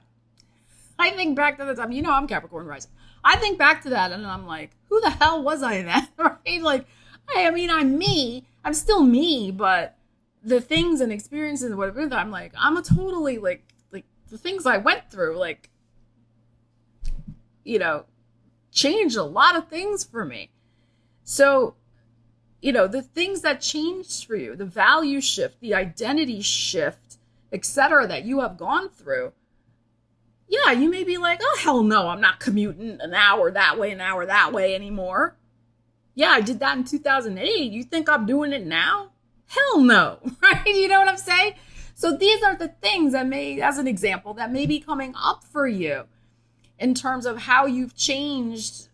I think back to the time, I'm Capricorn rising. I think back to that and I'm like, who the hell was I then? Right? Like, I'm me. I'm still me, but the things and experiences and whatever, I'm like, I'm a totally like the things I went through, changed a lot of things for me. So, the things that changed for you, the value shift, the identity shift, etc., that you have gone through, yeah, you may be like, oh, hell no, I'm not commuting an hour that way anymore. Yeah, I did that in 2008. You think I'm doing it now? Hell no, right? You know what I'm saying? So these are the things that may, as an example, that may be coming up for you in terms of how you've changed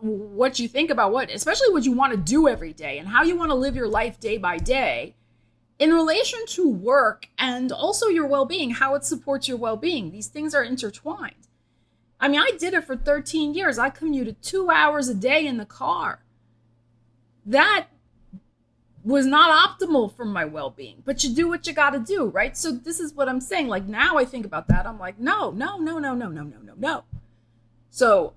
what you think about especially what you want to do every day and how you want to live your life day by day in relation to work and also your well-being, how it supports your well-being. These things are intertwined. I mean, I did it for 13 years. I commuted 2 hours a day in the car. That was not optimal for my well-being, but you do what you got to do, right? So this is what I'm saying. Like, now I think about that. I'm like, no. So,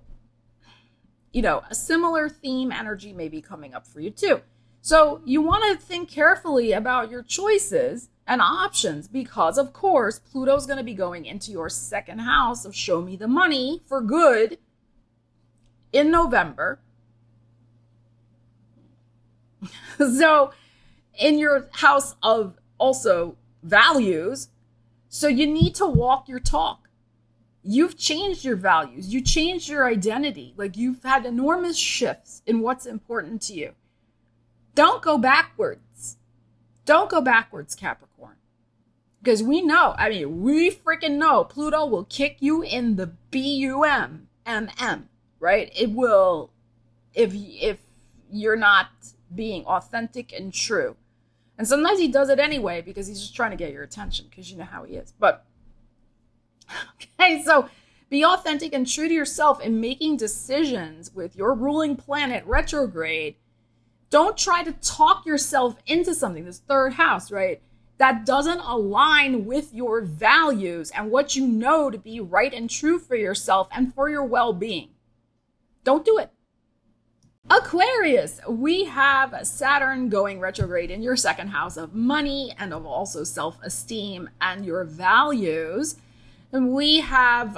a similar theme energy may be coming up for you too. So you want to think carefully about your choices and options because, of course, Pluto's going to be going into your second house of show me the money for good in November. So in your house of also values, so you need to walk your talk. You've changed your values. You changed your identity. Like, you've had enormous shifts in what's important to you. Don't go backwards. Don't go backwards, Capricorn. Because we know, we freaking know Pluto will kick you in the bum, right? It will, if you're not being authentic and true. And sometimes he does it anyway because he's just trying to get your attention because you know how he is. But, okay, so be authentic and true to yourself in making decisions with your ruling planet retrograde. Don't try to talk yourself into something, this third house, right? That doesn't align with your values and what you know to be right and true for yourself and for your well-being. Don't do it. Aquarius, we have Saturn going retrograde in your second house of money and of also self-esteem and your values. And we have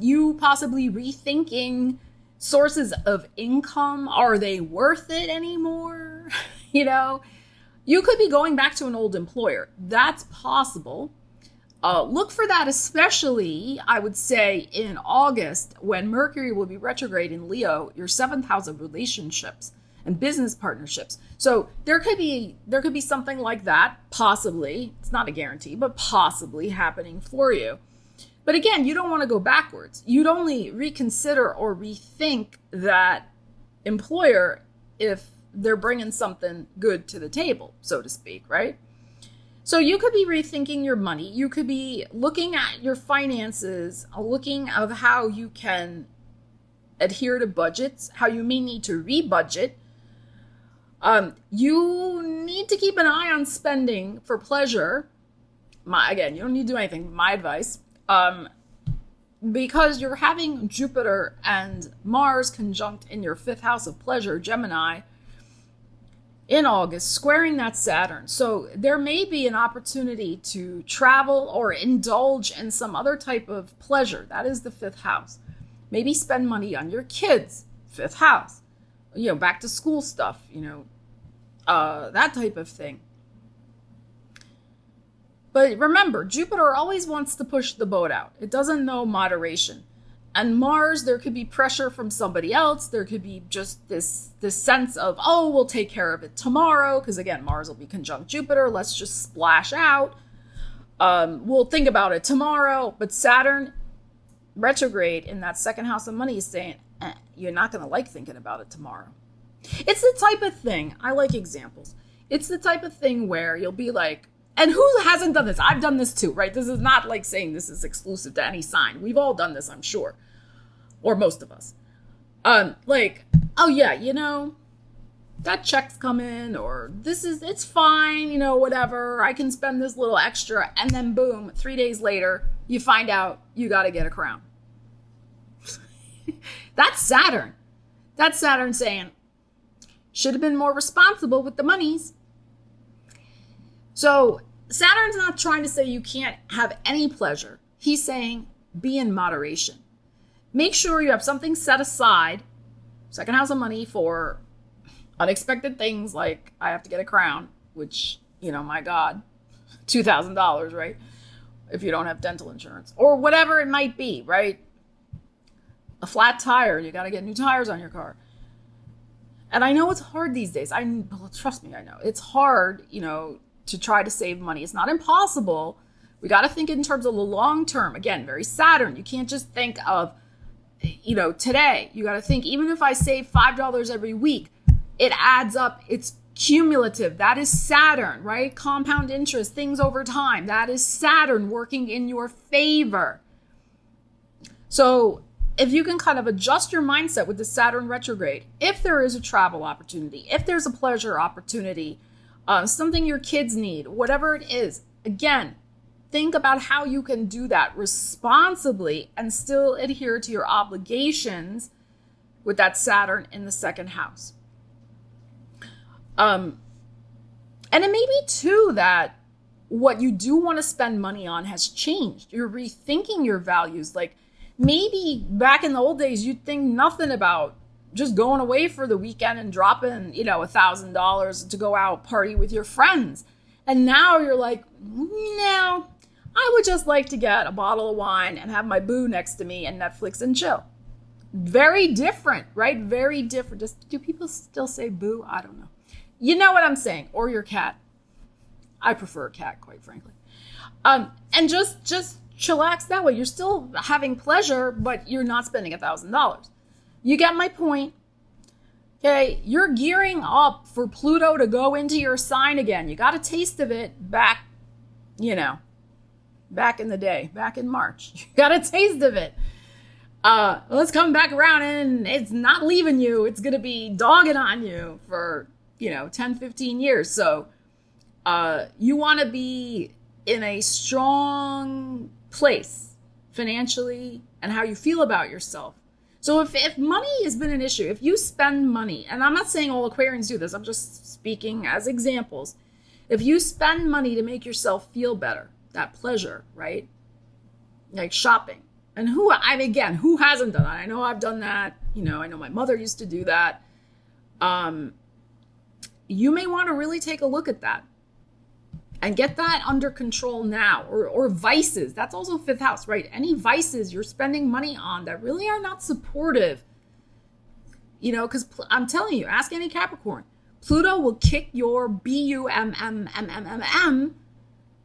you possibly rethinking sources of income. Are they worth it anymore? You could be going back to an old employer. That's possible. Look for that, especially, I would say, in August, when Mercury will be retrograde in Leo, your seventh house of relationships and business partnerships. So there could be something like that, possibly. It's not a guarantee, but possibly happening for you. But again, you don't want to go backwards. You'd only reconsider or rethink that employer if they're bringing something good to the table, so to speak, right? So you could be rethinking your money. You could be looking at your finances, looking at how you can adhere to budgets, how you may need to rebudget. You need to keep an eye on spending for pleasure. Again, you don't need to do anything. My advice. Because you're having Jupiter and Mars conjunct in your fifth house of pleasure, Gemini, in August, squaring that Saturn. So there may be an opportunity to travel or indulge in some other type of pleasure. That is the fifth house. Maybe spend money on your kids, fifth house. Back to school stuff, that type of thing. But remember, Jupiter always wants to push the boat out. It doesn't know moderation. And Mars, there could be pressure from somebody else. There could be just this sense of, we'll take care of it tomorrow. Because again, Mars will be conjunct Jupiter. Let's just splash out. We'll think about it tomorrow. But Saturn retrograde in that second house of money is saying, you're not going to like thinking about it tomorrow. It's the type of thing, I like examples. It's the type of thing where you'll be like, and who hasn't done this? I've done this too, right? This is not like saying this is exclusive to any sign. We've all done this, I'm sure. Or most of us. That check's coming, or it's fine, whatever. I can spend this little extra. And then boom, 3 days later, you find out you got to get a crown. That's Saturn. That's Saturn saying, should have been more responsible with the monies. So Saturn's not trying to say you can't have any pleasure. He's saying be in moderation. Make sure you have something set aside, second house of money, for unexpected things like I have to get a crown, which, my God, $2,000, right? If you don't have dental insurance or whatever it might be, right? A flat tire, you got to get new tires on your car. And I know it's hard these days. Trust me, I know. It's hard, to try to save money. It's not impossible. We got to think in terms of the long term. Again, very Saturn. You can't just think of, today. You got to think, even if I save $5 every week, it adds up. It's cumulative. That is Saturn, right? Compound interest, things over time. That is Saturn working in your favor. So if you can kind of adjust your mindset with the Saturn retrograde, if there is a travel opportunity, if there's a pleasure opportunity, something your kids need, whatever it is, again, think about how you can do that responsibly and still adhere to your obligations with that Saturn in the second house. And it may be too that what you do want to spend money on has changed. You're rethinking your values. Like maybe back in the old days, you'd think nothing about just going away for the weekend and dropping, $1,000 to go out party with your friends. And now you're like, no, I would just like to get a bottle of wine and have my boo next to me and Netflix and chill. Very different, right? Very different. Do people still say boo? I don't know. You know what I'm saying? Or your cat. I prefer a cat, quite frankly. And just chillax that way. You're still having pleasure, but you're not spending $1,000. You get my point. Okay, you're gearing up for Pluto to go into your sign again. You got a taste of it back in the day, back in March. You got a taste of it. Let's come back around and it's not leaving you. It's going to be dogging on you for, 10, 15 years. So you want to be in a strong place financially and how you feel about yourself. So if money has been an issue, if you spend money, and I'm not saying all Aquarians do this, I'm just speaking as examples. If you spend money to make yourself feel better, that pleasure, right? Like shopping. And who hasn't done that? I know I've done that. I know my mother used to do that. You may want to really take a look at that and get that under control now. Or vices. That's also fifth house, right? Any vices you're spending money on that really are not supportive. Because I'm telling you, ask any Capricorn. Pluto will kick your BUMMMMM,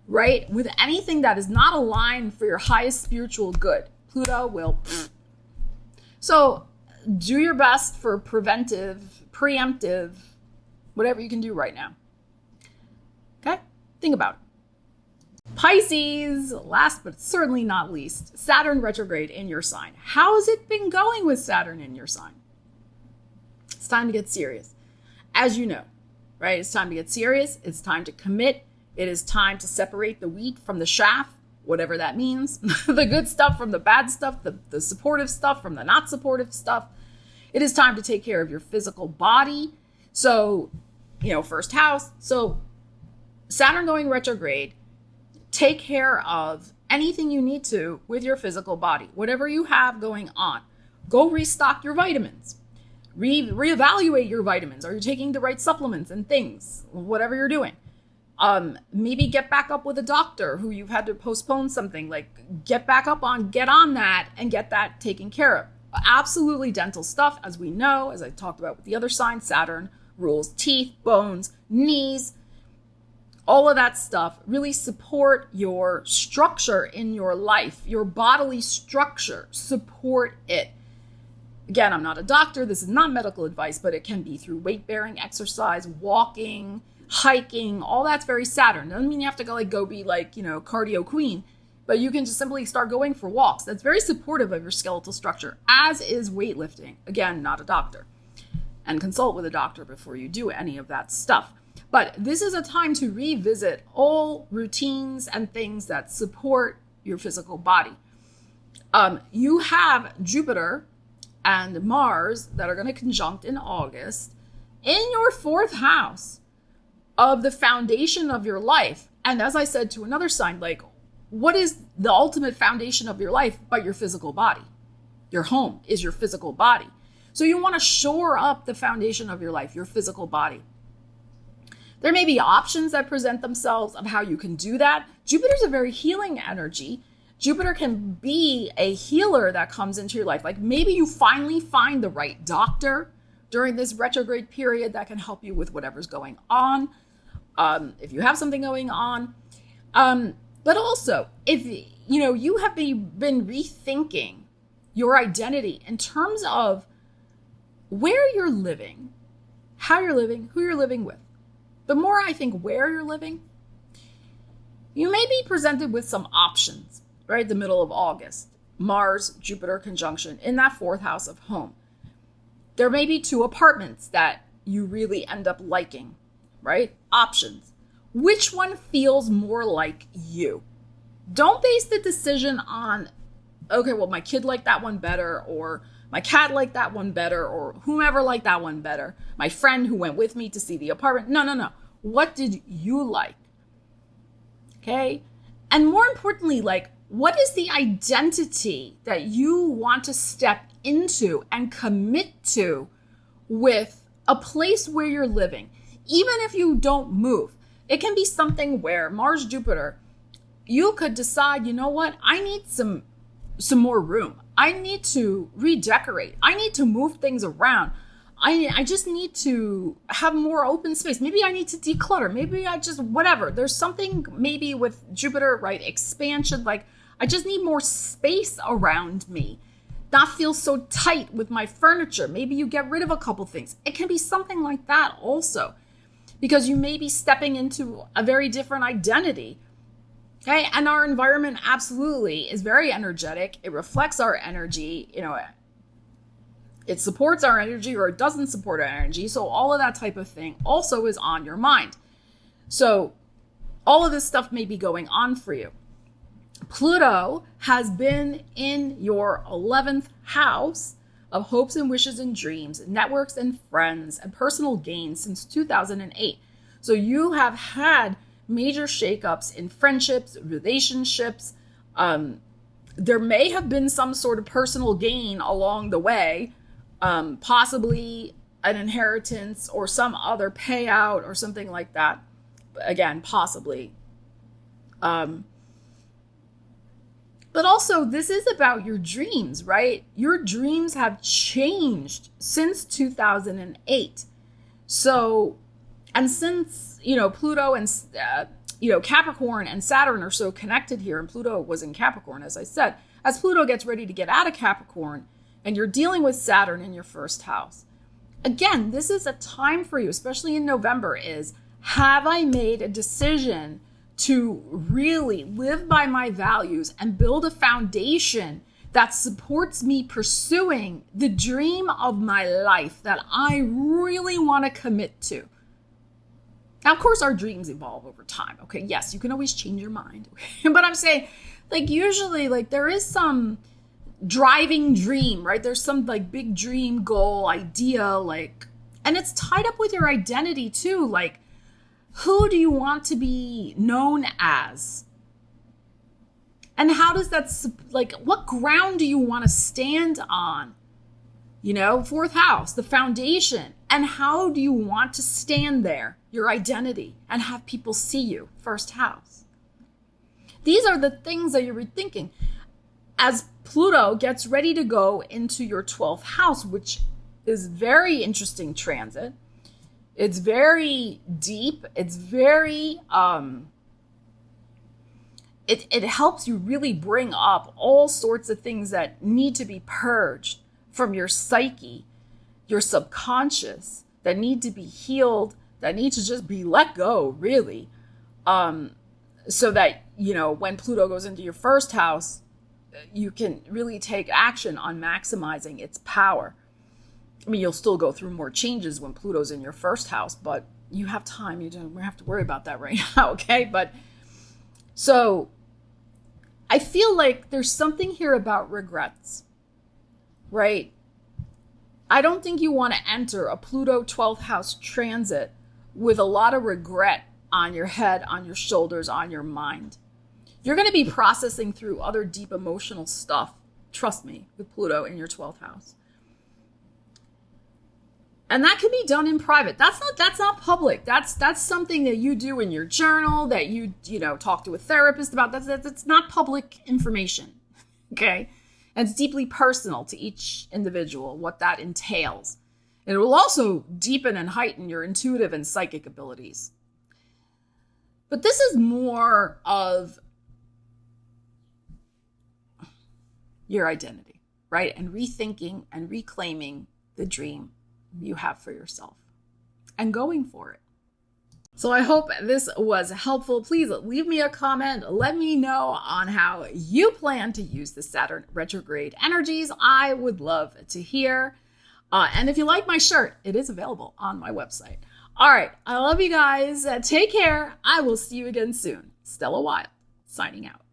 right? With anything that is not aligned for your highest spiritual good. Pluto will. So do your best for preemptive, whatever you can do right now. Okay? Think about it. Pisces, last but certainly not least, Saturn retrograde in your sign. How's it been going with Saturn in your sign? It's time to get serious. As you know, right? It's time to get serious. It's time to commit. It is time to separate the wheat from the chaff, whatever that means. The good stuff from the bad stuff, the supportive stuff from the not supportive stuff. It is time to take care of your physical body. So, first house. So Saturn going retrograde, take care of anything you need to with your physical body, whatever you have going on. Go restock your vitamins. Reevaluate your vitamins. Are you taking the right supplements and things? Whatever you're doing. Maybe get back up with a doctor who you've had to postpone something. Like get on that and get that taken care of. Absolutely dental stuff, as we know, as I talked about with the other sign, Saturn rules teeth, bones, knees, all of that stuff. Really support your structure in your life, your bodily structure. Support it. Again, I'm not a doctor. This is not medical advice, but it can be through weight-bearing exercise, walking, hiking. All that's very Saturn. Doesn't mean you have to go be cardio queen, but you can just simply start going for walks. That's very supportive of your skeletal structure, as is weightlifting. Again, not a doctor. And consult with a doctor before you do any of that stuff. But this is a time to revisit all routines and things that support your physical body. You have Jupiter and Mars that are going to conjunct in August in your fourth house of the foundation of your life. And as I said to another sign, what is the ultimate foundation of your life but your physical body? Your home is your physical body. So you want to shore up the foundation of your life, your physical body. There may be options that present themselves of how you can do that. Jupiter's a very healing energy. Jupiter can be a healer that comes into your life. Maybe you finally find the right doctor during this retrograde period that can help you with whatever's going on. If you have something going on. But also, if you have been rethinking your identity in terms of where you're living, how you're living, who you're living with. The more I think where you're living, you may be presented with some options, right? The middle of August, Mars, Jupiter conjunction in that fourth house of home. There may be 2 apartments that you really end up liking, right? Options. Which one feels more like you? Don't base the decision on, okay, well, my kid liked that one better, or my cat liked that one better, or whomever liked that one better. My friend who went with me to see the apartment. No. What did you like? Okay. And more importantly, like, what is the identity that you want to step into and commit to with a place where you're living? Even if you don't move, it can be something where Mars, Jupiter, you could decide, you know what? I need some more room. I need to redecorate. I need to move things around. I just need to have more open space. Maybe I need to declutter. Maybe I just, whatever. There's something maybe with Jupiter, right? Expansion. Like, I just need more space around me. Not feel so tight with my furniture. Maybe you get rid of a couple things. It can be something like that also, because you may be stepping into a very different identity. Okay. And our environment absolutely is very energetic. It reflects our energy. You know, it supports our energy or it doesn't support our energy. So all of that type of thing also is on your mind. So all of this stuff may be going on for you. Pluto has been in your 11th house of hopes and wishes and dreams, networks and friends, and personal gains since 2008. So you have had major shakeups in friendships, relationships. There may have been some sort of personal gain along the way, possibly an inheritance or some other payout or something like that. Again, possibly. But also, this is about your dreams, right? Your dreams have changed since 2008. So, and since, you know, Pluto and, Capricorn and Saturn are so connected here, and Pluto was in Capricorn, as I said, as Pluto gets ready to get out of Capricorn, and you're dealing with Saturn in your first house. Again, this is a time for you, especially in November, is, have I made a decision to really live by my values and build a foundation that supports me pursuing the dream of my life that I really want to commit to? Now, of course, our dreams evolve over time. Okay, yes, you can always change your mind. Okay? But I'm saying, like, usually, like, there is some driving dream, right? There's some, like, big dream, goal, idea, like, and it's tied up with your identity too. Like, who do you want to be known as? And how does that, like, what ground do you want to stand on? You know, fourth house, the foundation. And how do you want to stand there, your identity, and have people see you, first house? These are the things that you're rethinking as Pluto gets ready to go into your 12th house, which is very interesting transit. It's very deep. It's very, it helps you really bring up all sorts of things that need to be purged from your psyche, your subconscious, that need to be healed, that need to just be let go, really. So that, you know, when Pluto goes into your first house, you can really take action on maximizing its power. I mean, you'll still go through more changes when Pluto's in your first house, but you have time. You don't have to worry about that right now, okay? But so I feel like there's something here about regrets, right? I don't think you want to enter a Pluto 12th house transit with a lot of regret on your head, on your shoulders, on your mind. You're going to be processing through other deep emotional stuff, trust me, with Pluto in your 12th house. And that can be done in private. That's not public. That's something that you do in your journal, that you talk to a therapist about. That's not public information. Okay? And it's deeply personal to each individual, what that entails. And it will also deepen and heighten your intuitive and psychic abilities. But this is more of your identity, right? And rethinking and reclaiming the dream you have for yourself and going for it. So I hope this was helpful. Please leave me a comment. Let me know on how you plan to use the Saturn retrograde energies. I would love to hear. And if you like my shirt, it is available on my website. All right. I love you guys. Take care. I will see you again soon. Stella Wilde, signing out.